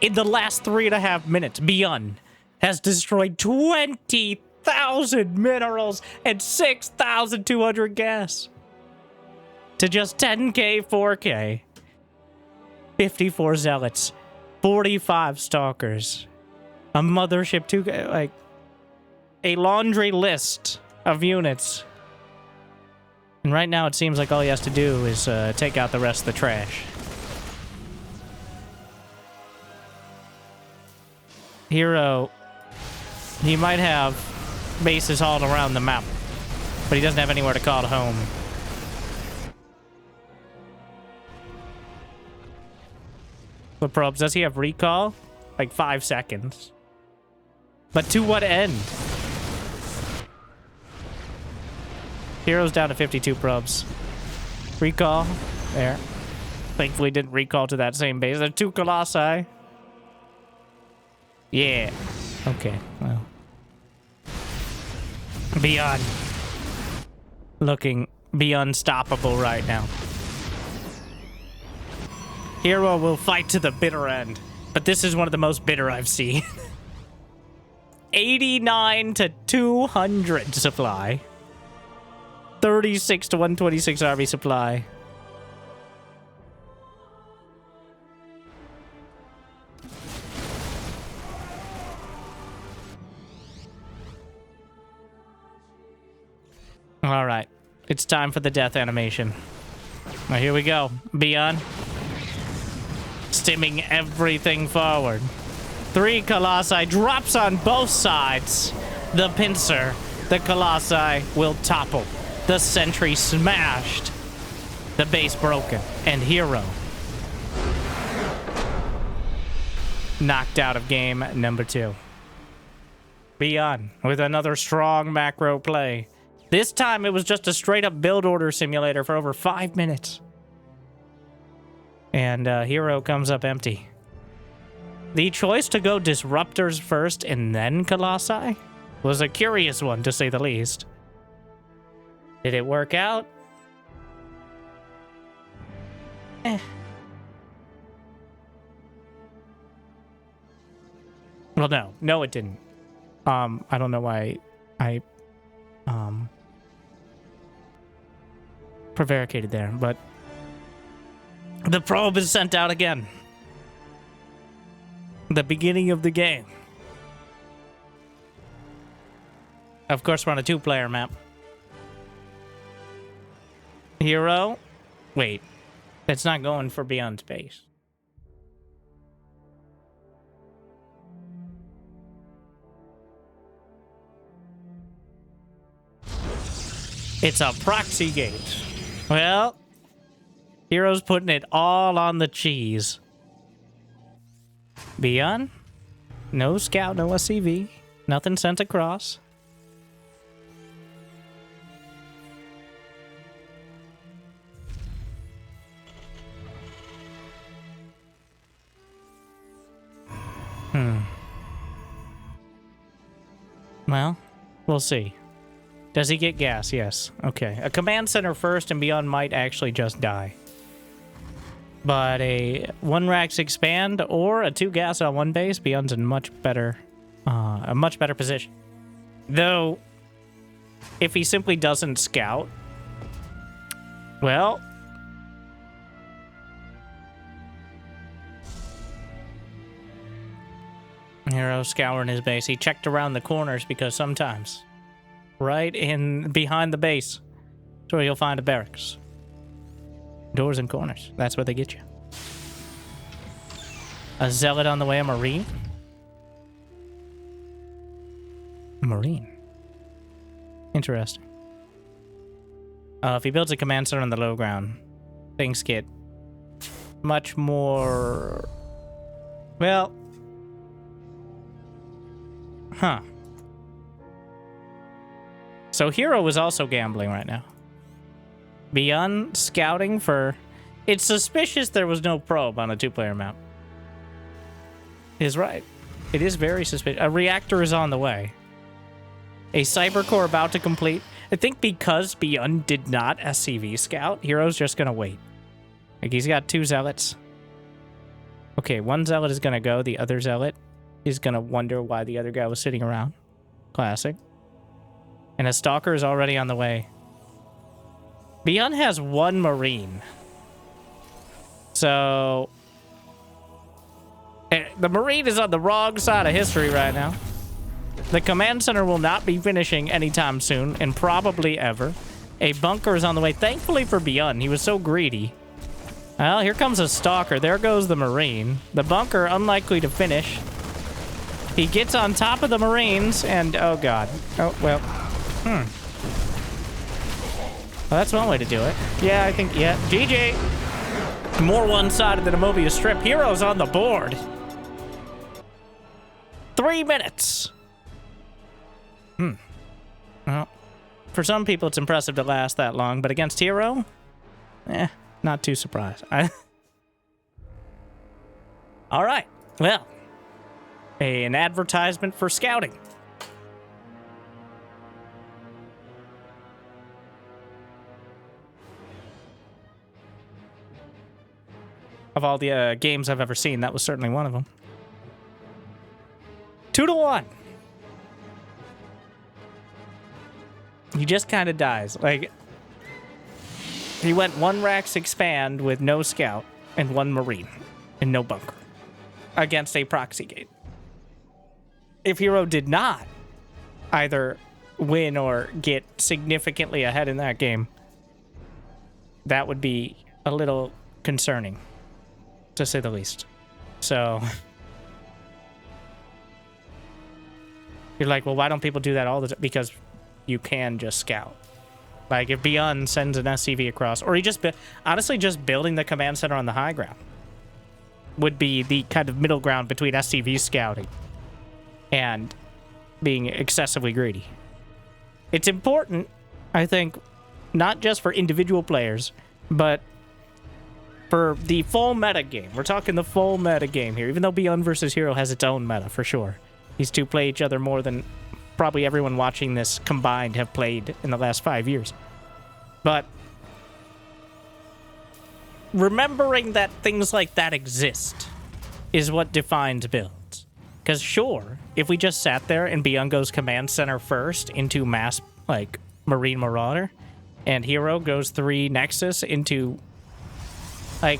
In the last 3.5 minutes, ByuN has destroyed 20,000 minerals and 6,200 gas. To just 10k, 4k. 54 Zealots. 45 Stalkers. A mothership, 2k, like... A laundry list of units. And right now it seems like all he has to do is take out the rest of the trash. Hero, he might have bases all around the map, but he doesn't have anywhere to call home. The probes, does he have recall? Like 5 seconds. But to what end? Hero's down to 52 probes. Recall. There. Thankfully didn't recall to that same base. There's 2 Colossi. Yeah. Okay, well. ByuN. Looking unstoppable right now. Hero will fight to the bitter end. But this is one of the most bitter I've seen. 89 to 200 supply. 36 to 126 army supply. All right. It's time for the death animation. Now here we go. ByuN. Stimming everything forward. 3 Colossi drops on both sides. The pincer. The Colossi will topple. The sentry smashed. The base broken. And Hero knocked out of game number 2. ByuN with another strong macro play. This time it was just a straight up build order simulator for over 5 minutes. And Hero comes up empty. The choice to go Disruptors first and then Colossi was a curious one, to say the least. Did it work out? Eh. Well, no. No, it didn't. I don't know why I prevaricated there, but the probe is sent out again. The beginning of the game. Of course, we're on a 2-player map. Hero? Wait. It's not going for Beyond Space. It's a proxy gate. Well, Hero's putting it all on the cheese. ByuN? No scout, no SCV. Nothing sent across. Well, we'll see. Does he get gas? Yes. Okay. A command center first, and ByuN might actually just die. But a 1-Rax expand or a 2 gas on 1 base, ByuN's in a much better position. Though, if he simply doesn't scout, well, Hero scouring his base. He checked around the corners because sometimes, right in behind the base, that's where you'll find a barracks. Doors and corners. That's where they get you. A Zealot on the way, a Marine? A Marine. Interesting. If he builds a command center on the low ground, things get much more... Well... Huh. So Hero is also gambling right now. ByuN scouting for... It's suspicious there was no probe on a 2-player map. Is right. It is very suspicious. A reactor is on the way. A cyber core about to complete. I think because ByuN did not SCV scout, Hero's just gonna wait. Like, he's got 2 zealots. Okay, 1 zealot is gonna go. The other zealot is gonna wonder why the other guy was sitting around. Classic. And a stalker is already on the way. ByuN has 1 Marine. So... the Marine is on the wrong side of history right now. The command center will not be finishing anytime soon, and probably ever. A bunker is on the way. Thankfully for ByuN, he was so greedy. Well, here comes a stalker. There goes the Marine. The bunker, unlikely to finish. He gets on top of the Marines, and... Oh, God. Oh, well. Well, that's one way to do it. Yeah, I think... Yeah. GG! More one-sided than a Mobius strip. Heroes on the board. 3 minutes. Well, for some people, it's impressive to last that long, but against Hero, not too surprised. All right. Well, an advertisement for scouting. Of all the games I've ever seen, that was certainly one of them. 2-1. He just kind of dies. Like, he went 1-Rax expand with no scout and 1 Marine and no bunker against a proxy gate. If Hero did not either win or get significantly ahead in that game, that would be a little concerning, to say the least. So... You're like, well, why don't people do that all the time? Because you can just scout. Like, if ByuN sends an SCV across, or he just... Honestly, just building the command center on the high ground would be the kind of middle ground between SCV scouting and being excessively greedy. It's important, I think, not just for individual players, but For the full meta game. We're talking the full meta game here, even though ByuN versus Hero has its own meta, for sure. These two play each other more than probably everyone watching this combined have played in the last 5 years. But remembering that things like that exist is what defines builds. Because sure, if we just sat there and ByuN goes Command Center first into mass, like, Marine Marauder, and Hero goes 3 Nexus into... Like,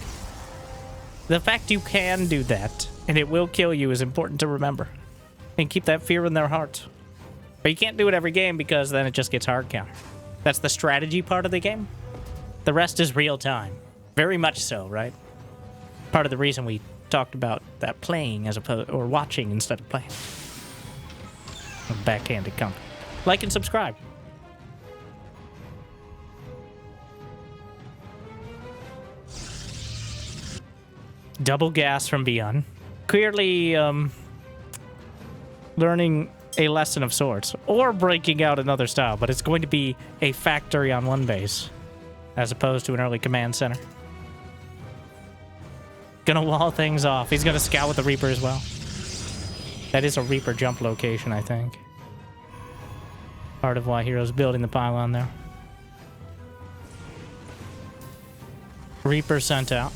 the fact you can do that, and it will kill you, is important to remember. And keep that fear in their heart. But you can't do it every game, because then it just gets hard counter. That's the strategy part of the game. The rest is real time. Very much so, right? Part of the reason we talked about that playing as opposed, or watching instead of playing. A backhanded compliment. Like and subscribe. Double gas from ByuN. Clearly, learning a lesson of sorts. Or breaking out another style, but it's going to be a factory on one base. As opposed to an early command center. Gonna wall things off. He's gonna scout with the Reaper as well. That is a Reaper jump location, I think. Part of why Hero's building the pylon there. Reaper sent out.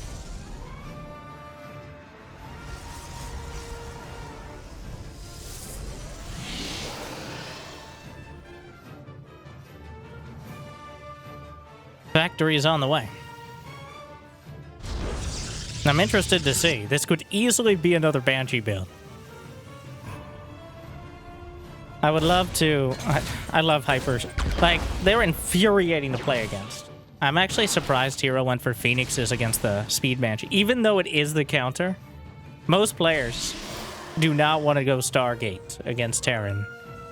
Factory is on the way. I'm interested to see. This could easily be another Banshee build. I would love to... I love Hypers. Like, they're infuriating to play against. I'm actually surprised Hero went for Phoenixes against the Speed Banshee. Even though it is the counter, most players do not want to go Stargate against Terran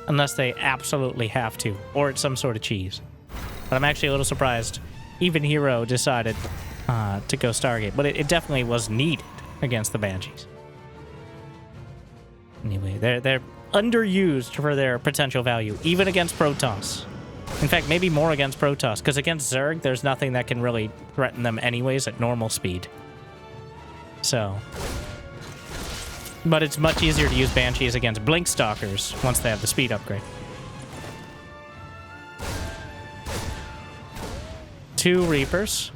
unless they absolutely have to, or it's some sort of cheese. But I'm actually a little surprised even Hero decided to go Stargate, but it definitely was needed against the Banshees. Anyway, they're underused for their potential value, even against Protoss. In fact, maybe more against Protoss, because against Zerg, there's nothing that can really threaten them anyways at normal speed. So... But it's much easier to use Banshees against Blink Stalkers once they have the speed upgrade. 2 Reapers.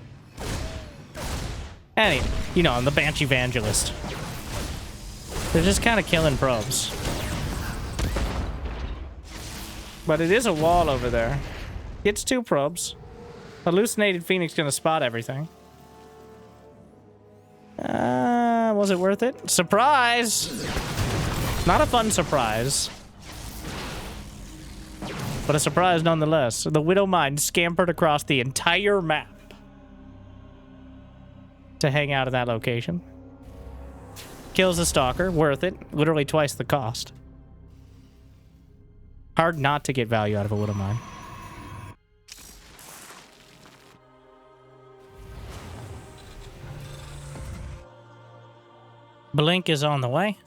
And, you know, I'm the Banshee Evangelist. They're just kind of killing probes. But it is a wall over there. Gets 2 probes. Hallucinated Phoenix gonna spot everything. Was it worth it? Surprise! Not a fun surprise. But a surprise nonetheless. The Widow Mine scampered across the entire map to hang out at that location. Kills the Stalker. Worth it. Literally twice the cost. Hard not to get value out of a Widow Mine. Blink is on the way.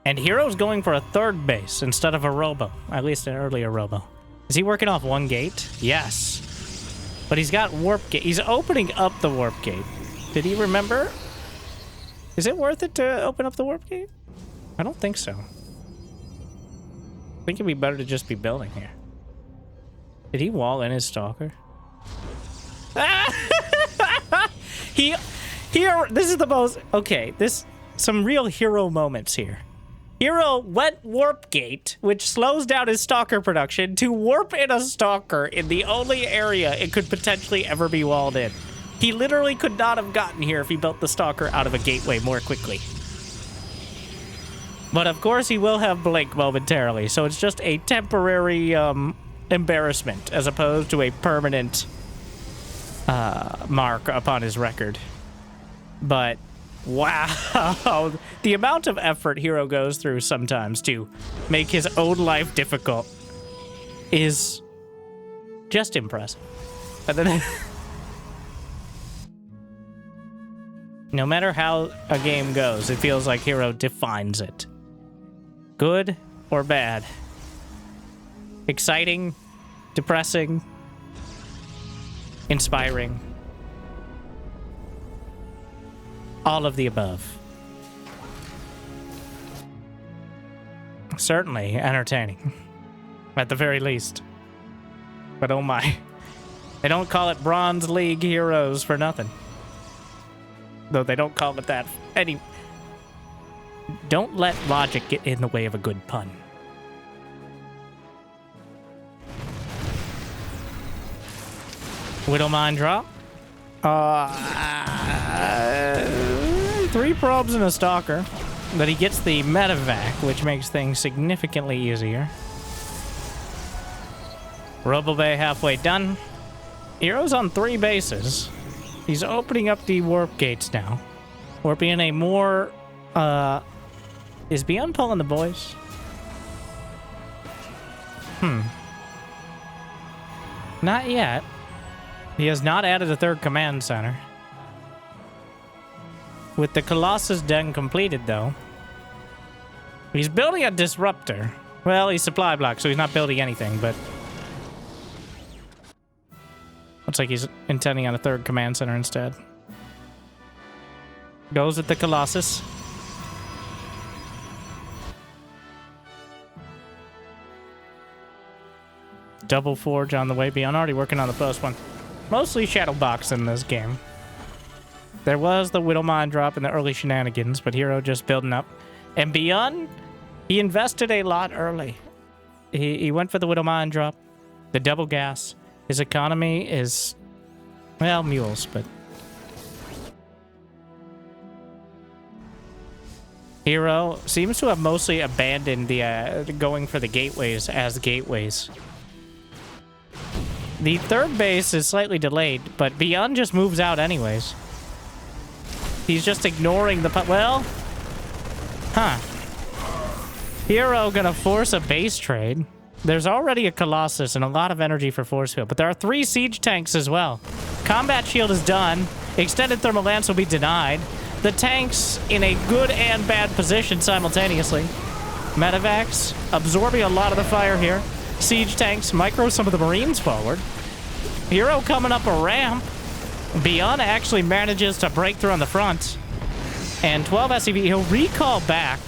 And Hero's going for a 3rd base instead of a Robo. At least an earlier Robo. Is he working off 1 gate? Yes. But he's got Warp Gate. He's opening up the Warp Gate. Did he remember? Is it worth it to open up the Warp Gate? I don't think so. I think it'd be better to just be building here. Did he wall in his Stalker? This is the most... Okay, some real Hero moments here. Hero went Warp Gate, which slows down his Stalker production, to warp in a Stalker in the only area it could potentially ever be walled in. He literally could not have gotten here if he built the Stalker out of a gateway more quickly. But of course he will have Blink momentarily, so it's just a temporary embarrassment as opposed to a permanent mark upon his record. But wow, the amount of effort Hero goes through sometimes to make his own life difficult is just impressive. And then no matter how a game goes, it feels like Hero defines it. Good or bad. Exciting, depressing, inspiring. All of the above. Certainly entertaining. At the very least. But oh my. They don't call it Bronze League heroes for nothing. Though they don't call it that any. Don't let logic get in the way of a good pun. Widowmine drop. 3 probes and a stalker. But he gets the medevac, which makes things significantly easier. Robo Bay halfway done. Heroes on 3 bases. He's opening up the warp gates now. Warping in a more, is ByuN pulling the boys? Not yet. He has not added a 3rd command center. With the Colossus Den completed, though, he's building a disruptor. Well, he's supply block, so he's not building anything, but looks like he's intending on a 3rd command center instead. Goes with the Colossus. Double Forge on the way. ByuN already working on the post one. Mostly Shadow Box in this game. There was the Widowmine drop in the early shenanigans, but Hero just building up. And ByuN, he invested a lot early. He went for the Widowmine drop, the double gas. His economy is, well, mules, but Hero seems to have mostly abandoned the going for the gateways as gateways. The 3rd base is slightly delayed, but ByuN just moves out anyways. He's just ignoring the... Well... Hero gonna force a base trade. There's already a Colossus and a lot of energy for force field, but there are 3 siege tanks as well. Combat shield is done. Extended thermal lance will be denied. The tanks in a good and bad position simultaneously. Medevacs absorbing a lot of the fire here. Siege tanks micro some of the Marines forward. Hero coming up a ramp. ByuN actually manages to break through on the front. And 12 SCV, he'll recall back.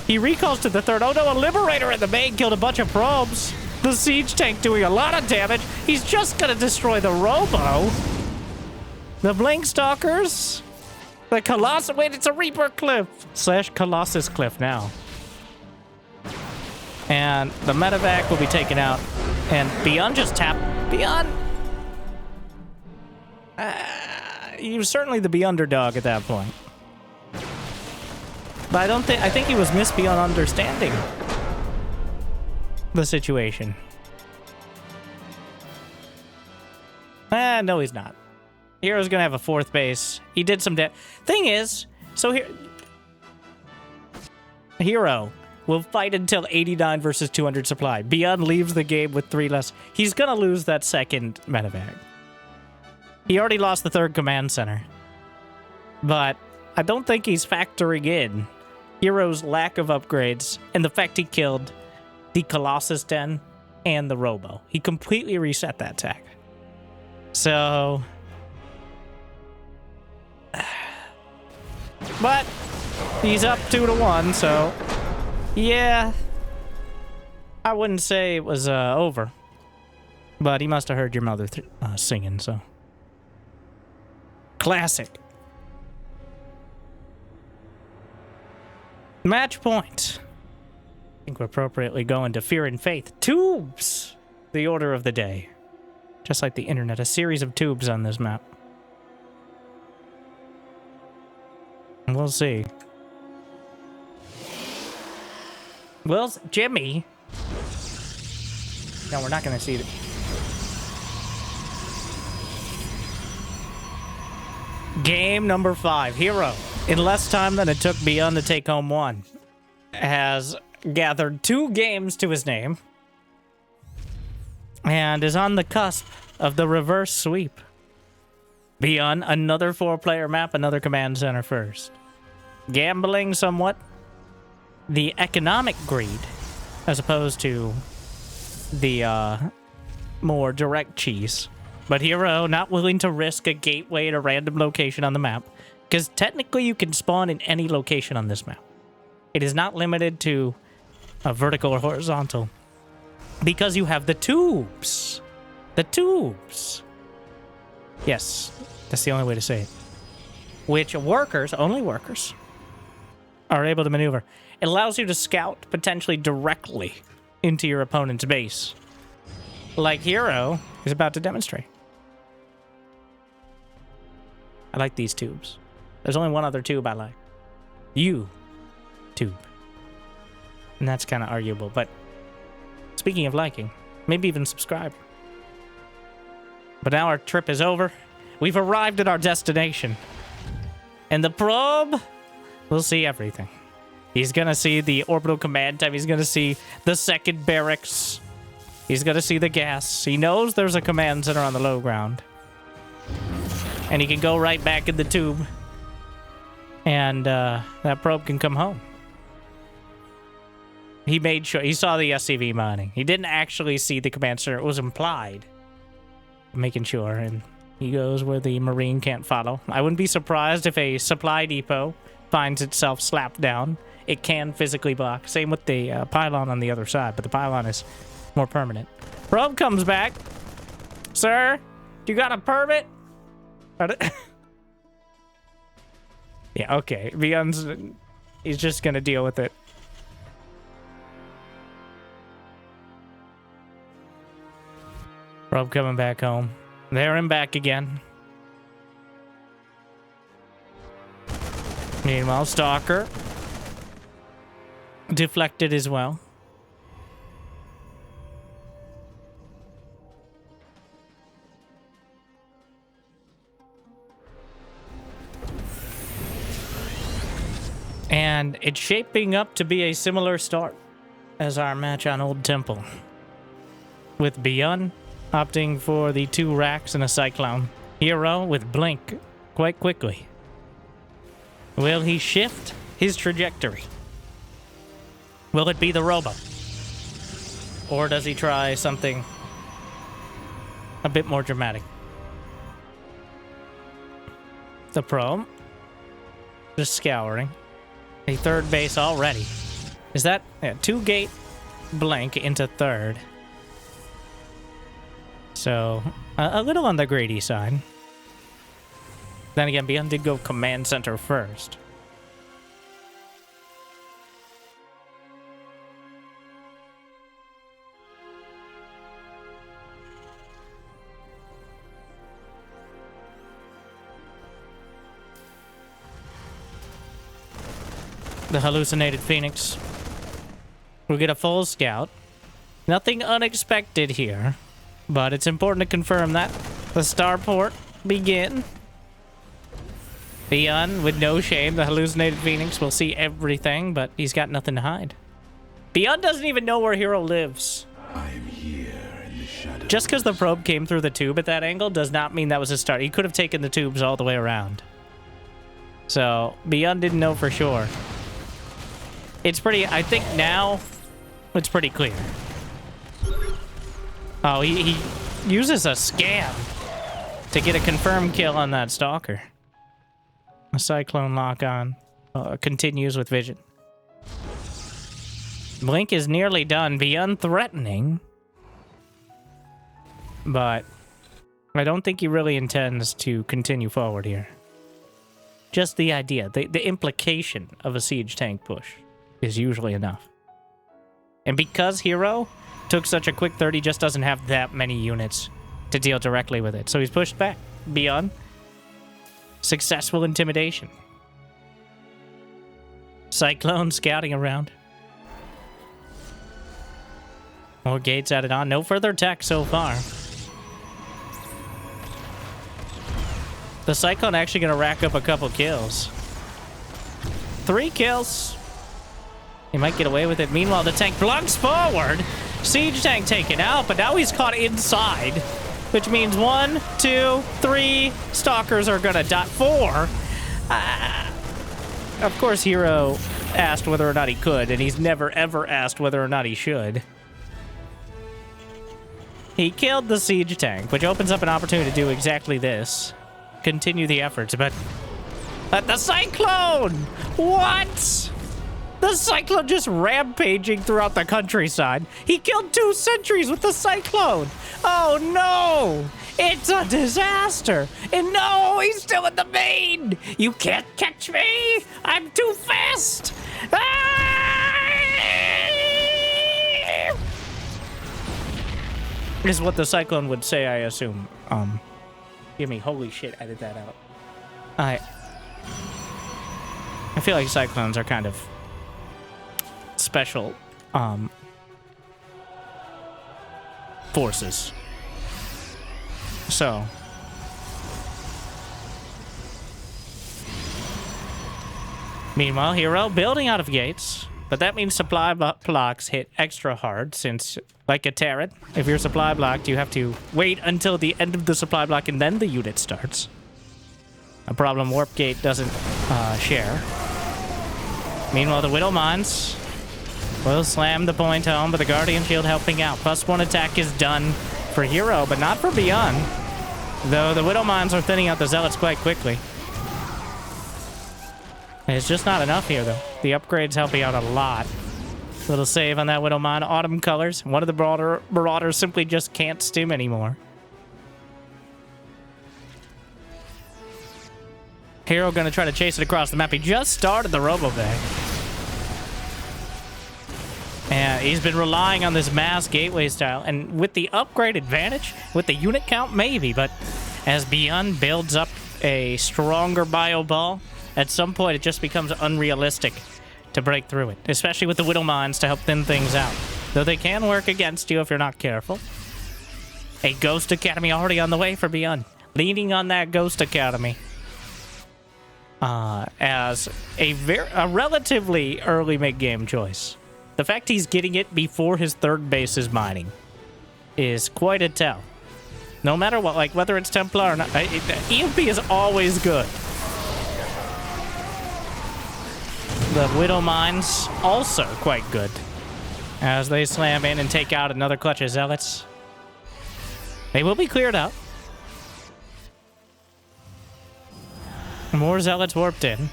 He recalls to the 3rd. Oh no, a Liberator at the main killed a bunch of probes. The siege tank doing a lot of damage. He's just gonna destroy the Robo. The Blink Stalkers. The Colossus. Wait, it's a Reaper Cliff / Colossus Cliff now. And the medevac will be taken out. And ByuN just tapped. ByuN! He was certainly the underdog at that point. But I think he was ByuN understanding the situation. No, he's not. Hero's gonna have a 4th base. He did some thing is, so here... Hero will fight until 89 versus 200 supply. ByuN leaves the game with 3 less. He's gonna lose that 2nd medevac. He already lost the 3rd command center. But I don't think he's factoring in Hero's lack of upgrades and the fact he killed the Colossus Den and the Robo. He completely reset that tech. So... But he's up 2-1, so... Yeah, I wouldn't say it was over, but he must have heard your mother singing, so. Classic. Match point. I think we're appropriately going to Fear and Faith. Tubes! The order of the day. Just like the internet, a series of tubes on this map. We'll see. Well, Jimmy. No, we're not going to see it. Game number 5. Hero, in less time than it took ByuN to take home 1, has gathered 2 games to his name and is on the cusp of the reverse sweep. ByuN, another 4-player map, another command center first. Gambling somewhat. The economic greed, as opposed to the more direct cheese. But Hero not willing to risk a gateway at a random location on the map. Because technically you can spawn in any location on this map. It is not limited to a vertical or horizontal. Because you have the tubes. The tubes. Yes, that's the only way to say it. Which workers, only workers, are able to maneuver. It allows you to scout potentially directly into your opponent's base. Like Hero is about to demonstrate. I like these tubes. There's only one other tube I like. You tube. And that's kind of arguable, but speaking of liking, maybe even subscribe. But now our trip is over. We've arrived at our destination. And the probe will see everything. He's going to see the orbital command time. He's going to see the second barracks. He's going to see the gas. He knows there's a command center on the low ground. And he can go right back in the tube. And that probe can come home. He made sure. He saw the SCV mining. He didn't actually see the command center. It was implied. Making sure. And he goes where the Marine can't follow. I wouldn't be surprised if a supply depot finds itself slapped down. It can physically block. Same with the pylon on the other side. But the pylon is more permanent. Probe comes back. Sir, you got a permit? Yeah, okay. ByuN's, he's just gonna deal with it. Probe coming back home. There and back again. Meanwhile, Stalker deflected as well. And it's shaping up to be a similar start as our match on Old Temple. With ByuN opting for the 2 racks and a Cyclone. Hero with Blink quite quickly. Will he shift his trajectory? Will it be the Robo? Or does he try something a bit more dramatic? The Probe. Just scouring. A 3rd base already. Is that 2-gate blank into 3rd? So, a little on the greedy side. Then again, ByuN did go command center first. The hallucinated Phoenix. We'll get a full scout. Nothing unexpected here, but it's important to confirm that. The starport begin. ByuN with no shame. The hallucinated Phoenix will see everything, but he's got nothing to hide. ByuN doesn't even know where Hero lives. I'm here in the shadow. Just because the probe came through the tube at that angle does not mean that was his start. He could have taken the tubes all the way around. So, ByuN didn't know for sure. It's pretty, I think now, it's pretty clear. Oh, he uses a scam to get a confirmed kill on that Stalker. A Cyclone lock-on continues with Vision. Blink is nearly done. ByuN threatening. But I don't think he really intends to continue forward here. Just the idea, the implication of a siege tank push is usually enough. And because Hero took such a quick 30, just doesn't have that many units to deal directly with it. So he's pushed back. ByuN. Successful intimidation. Cyclone scouting around. More gates added on. No further attack so far. The Cyclone actually going to rack up a couple kills. 3 kills. He might get away with it. Meanwhile, the tank blunks forward. Siege tank taken out, but now he's caught inside. Which means 1, 2, 3 Stalkers are going to die. 4. Of course, Hero asked whether or not he could, and he's never ever asked whether or not he should. He killed the siege tank, which opens up an opportunity to do exactly this. Continue the efforts, but The Cyclone! What? The Cyclone just rampaging throughout the countryside. He killed 2 sentries with the Cyclone. Oh no! It's a disaster. And no, he's still in the main. You can't catch me. I'm too fast. Is what the Cyclone would say, I assume. Give me, holy shit, edit that out. I feel like Cyclones are kind of special, forces. So. Meanwhile, Hero building out of gates, but that means supply blocks hit extra hard since, like a Terran, if you're supply blocked, you have to wait until the end of the supply block and then the unit starts. A problem Warp Gate doesn't share. Meanwhile, the Widow Mines will slam the point home, but the Guardian Shield helping out. +1 attack is done for Hero, but not for ByuN. Though the Widow Mines are thinning out the Zealots quite quickly. It's just not enough here, though. The upgrade's helping out a lot. Little save on that Widow Mine. Autumn colors. One of the Marauders simply just can't stim anymore. Hero gonna try to chase it across the map. He just started the Robo-Bag. And he's been relying on this mass gateway style. And with the upgrade advantage, with the unit count, maybe. But as ByuN builds up a stronger bio ball, at some point it just becomes unrealistic to break through it. Especially with the Widow Mines to help thin things out. Though they can work against you if you're not careful. A Ghost Academy already on the way for ByuN. Leaning on that Ghost Academy. As a relatively early mid-game choice. The fact he's getting it before his third base is mining is quite a tell. No matter what, like whether it's Templar or not, EMP is always good. The Widow Mines also quite good as they slam in and take out another clutch of Zealots. They will be cleared out. More Zealots warped in.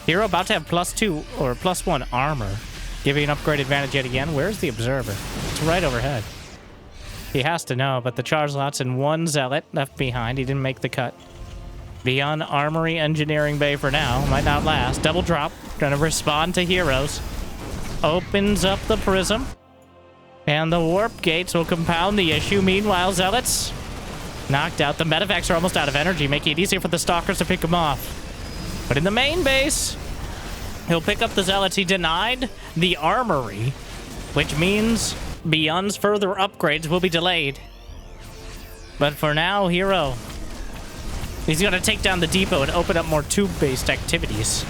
Hero about to have +2 or +1 armor, giving an upgrade advantage yet again. Where's the Observer? It's right overhead. He has to know, but the charge slots and 1 Zealot left behind. He didn't make the cut. ByuN Armory Engineering Bay for now. Might not last. Double drop. Gonna respond to Heroes. Opens up the Prism. And the Warp Gates will compound the issue. Meanwhile, Zealots knocked out. The Medevacs are almost out of energy, making it easier for the Stalkers to pick them off. But in the main base, he'll pick up the Zealots. He denied the Armory, which means ByuN's further upgrades will be delayed. But for now, Hero, he's going to take down the depot and open up more tube-based activities.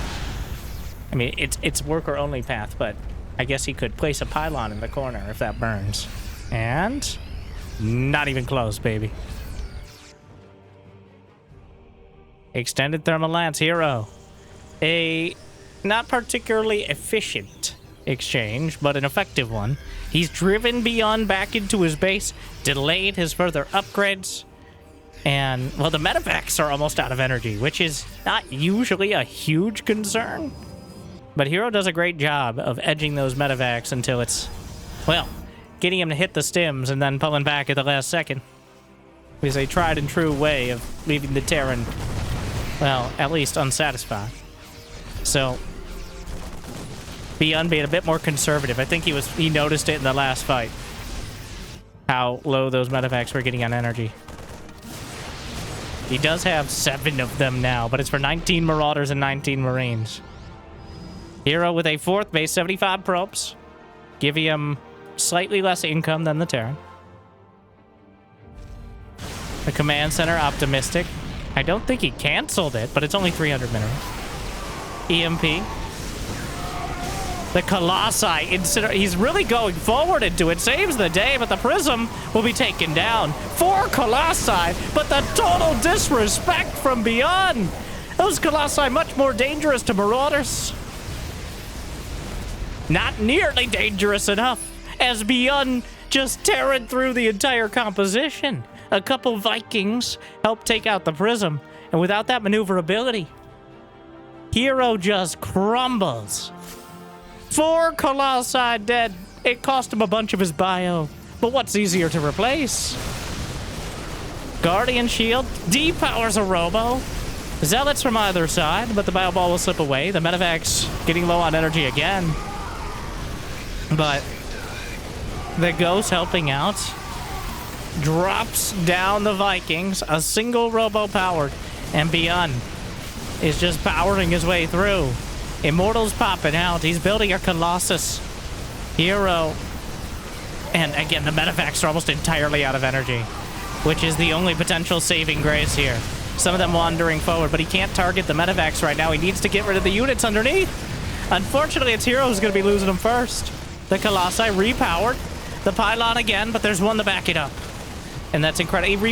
I mean, it's worker-only path, but I guess he could place a pylon in the corner if that burns. And not even close, baby. Extended Thermal Lance, Hero. A not particularly efficient exchange, but an effective one. He's driven ByuN back into his base, delayed his further upgrades, and, well, the Medevacs are almost out of energy, which is not usually a huge concern. But Hero does a great job of edging those Medevacs until it's, well, getting him to hit the stims and then pulling back at the last second. It's a tried and true way of leaving the Terran, well, at least unsatisfied. So, ByuN being a bit more conservative. I think he noticed it in the last fight. How low those Medevacs were getting on energy. He does have 7 of them now, but it's for 19 Marauders and 19 Marines. Hero with a 4th base, 75 probes. Giving him slightly less income than the Terran. The command center, optimistic. I don't think he canceled it, but it's only 300 minerals. EMP. The Colossi, he's really going forward into it. Saves the day, but the Prism will be taken down. 4 Colossi, but the total disrespect from ByuN. Those Colossi much more dangerous to Marauders. Not nearly dangerous enough, as ByuN just tearing through the entire composition. A couple Vikings help take out the Prism, and without that maneuverability, Hero just crumbles. 4 Colossi dead. It cost him a bunch of his bio. But what's easier to replace? Guardian Shield depowers a Robo. Zealots from either side, but the bio ball will slip away. The Medevac's getting low on energy again. But the Ghost helping out. Drops down the Vikings. A single Robo powered. And ByuN is just powering his way through. Immortal's popping out. He's building a Colossus. Hero. And again, the Medevacs are almost entirely out of energy, which is the only potential saving grace here. Some of them wandering forward, but he can't target the Medevacs right now. He needs to get rid of the units underneath. Unfortunately, it's Hero who's going to be losing them first. The Colossi repowered. The Pylon again, but there's one to back it up. And that's incredible. He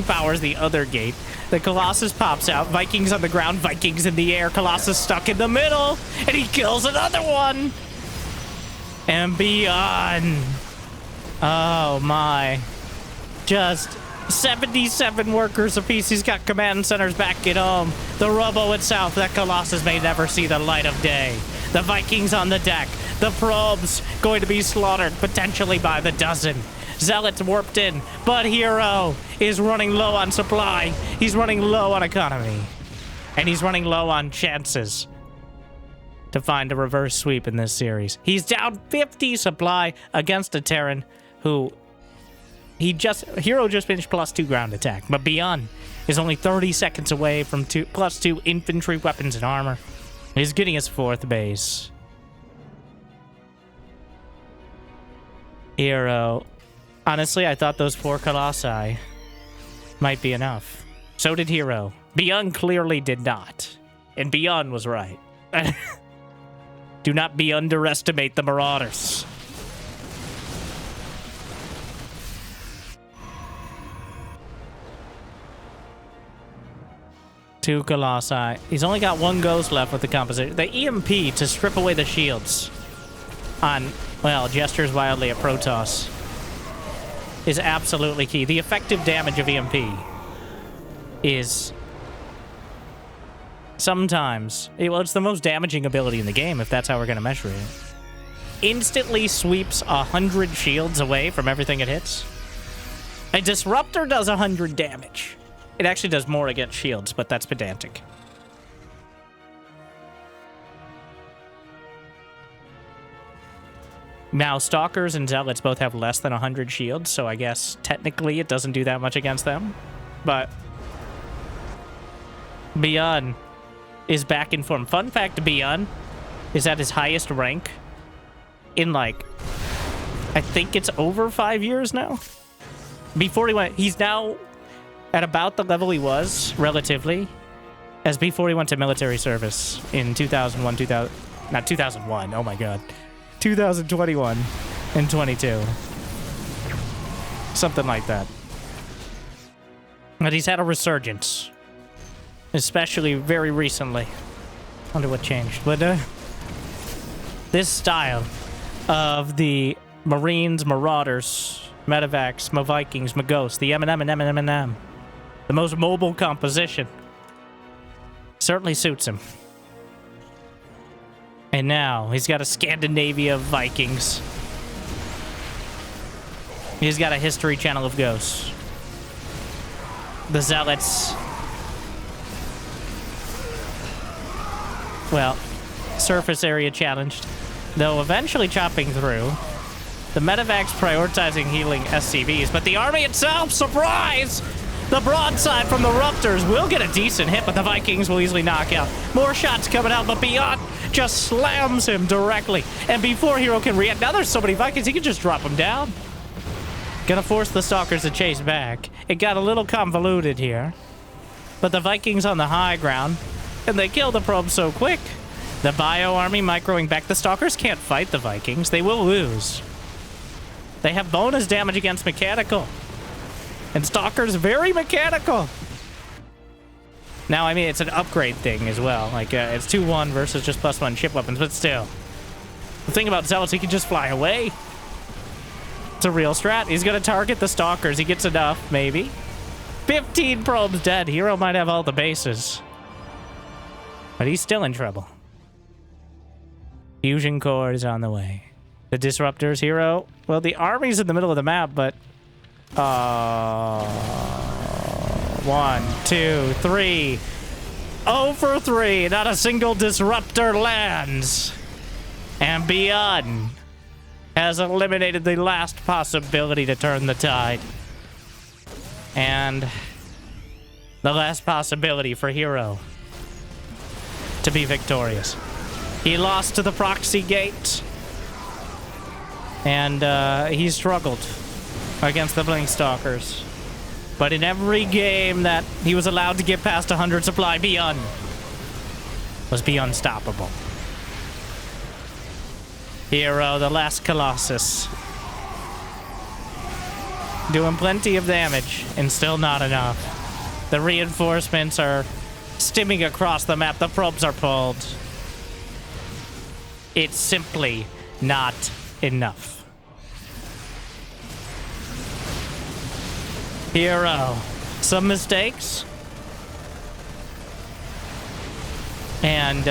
depowers the other gate. The Colossus pops out. Vikings on the ground. Vikings in the air. Colossus stuck in the middle. And he kills another one. And ByuN. Oh, my. Just 77 workers apiece. He's got command centers back at home. The Robo itself. That Colossus may never see the light of day. The Vikings on the deck. The probes going to be slaughtered potentially by the dozen. Zealots warped in, but Hero is running low on supply. He's running low on economy. And he's running low on chances to find a reverse sweep in this series. He's down 50 supply against a Terran who Hero just finished +2 ground attack, but ByuN is only 30 seconds away from +2 infantry weapons and armor. He's getting his 4th base. Hero. Honestly, I thought those 4 Colossi might be enough. So did Hero. ByuN clearly did not. And ByuN was right. Do not be underestimate the Marauders. Two Colossi. He's only got 1 Ghost left with the composition. The EMP to strip away the shields on, well, gestures wildly at Protoss is absolutely key. The effective damage of EMP is sometimes, well, it's the most damaging ability in the game if that's how we're going to measure it. Instantly sweeps 100 shields away from everything it hits. A Disruptor does 100 damage. It actually does more against shields, but that's pedantic. Now, Stalkers and Zealots both have less than 100 shields, so I guess technically it doesn't do that much against them. But ByuN is back in form. Fun fact, ByuN is at his highest rank in, like, I think it's over 5 years now. Before he went, he's now at about the level he was, relatively, as before he went to military service in 2001, not 2001, oh my god. 2021 and 22. Something like that. But he's had a resurgence. Especially very recently. Wonder what changed. But this style of the Marines, Marauders, Medevacs, Vikings, Ghosts, the M&M and M&M, the most mobile composition, certainly suits him. And now, he's got a Scandinavia of Vikings. He's got a history channel of Ghosts. The Zealots, well, surface area challenged, though eventually chopping through. The Medevacs prioritizing healing SCVs, but the army itself, surprise! The broadside from the Raptors will get a decent hit, but the Vikings will easily knock out. More shots coming out, but ByuN just slams him directly. And before Hero can react, now there's so many Vikings, he can just drop him down. Gonna force the Stalkers to chase back. It got a little convoluted here. But the Vikings on the high ground, and they kill the probe so quick. The Bio army microing back. The Stalkers can't fight the Vikings. They will lose. They have bonus damage against mechanical. And Stalker's very mechanical. Now, I mean, it's an upgrade thing as well. Like, it's 2-1 versus just +1 ship weapons, but still. The thing about Zealots, he can just fly away. It's a real strat. He's going to target the Stalkers. He gets enough, maybe. 15 probes dead. Hero might have all the bases. But he's still in trouble. Fusion core is on the way. The Disruptor's hero. Well, the army's in the middle of the map, but... 1, 2, 3. 0 for 3. Not a single Disruptor lands. And ByuN has eliminated the last possibility to turn the tide. And the last possibility for Hero to be victorious. He lost to the proxy gate. And he struggled against the Blink Stalkers. But in every game that he was allowed to get past 100 supply, ByuN was unstoppable. Hero, the last Colossus. Doing plenty of damage, and still not enough. The reinforcements are stimming across the map. The probes are pulled. It's simply not enough. Hero, some mistakes. And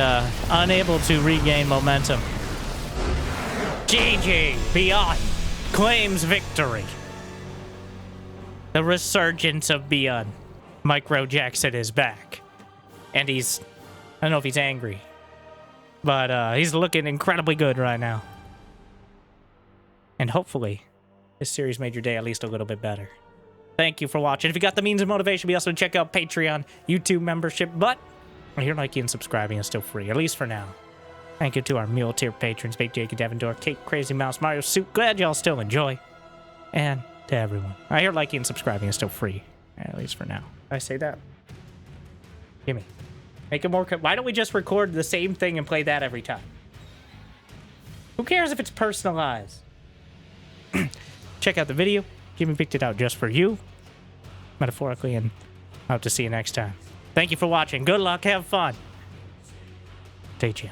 unable to regain momentum. GG, ByuN claims victory. The resurgence of ByuN. Micro Jackson is back. And he's, I don't know if he's angry, but he's looking incredibly good right now. And hopefully, this series made your day at least a little bit better. Thank you for watching. If you got the means and motivation, be also check out Patreon, YouTube membership, but your liking and subscribing is still free, at least for now. Thank you to our mule tier patrons, Big Jake, Devendor, Kate, Crazy Mouse, Mario Suit. Glad y'all still enjoy. And to everyone, I hear liking and subscribing is still free, at least for now. I say that. Gimme. Make it more. Why don't we just record the same thing and play that every time? Who cares if it's personalized? Check out the video. Jimmy picked it out just for you, metaphorically, and I hope to see you next time. Thank you for watching. Good luck. Have fun. Stay chill.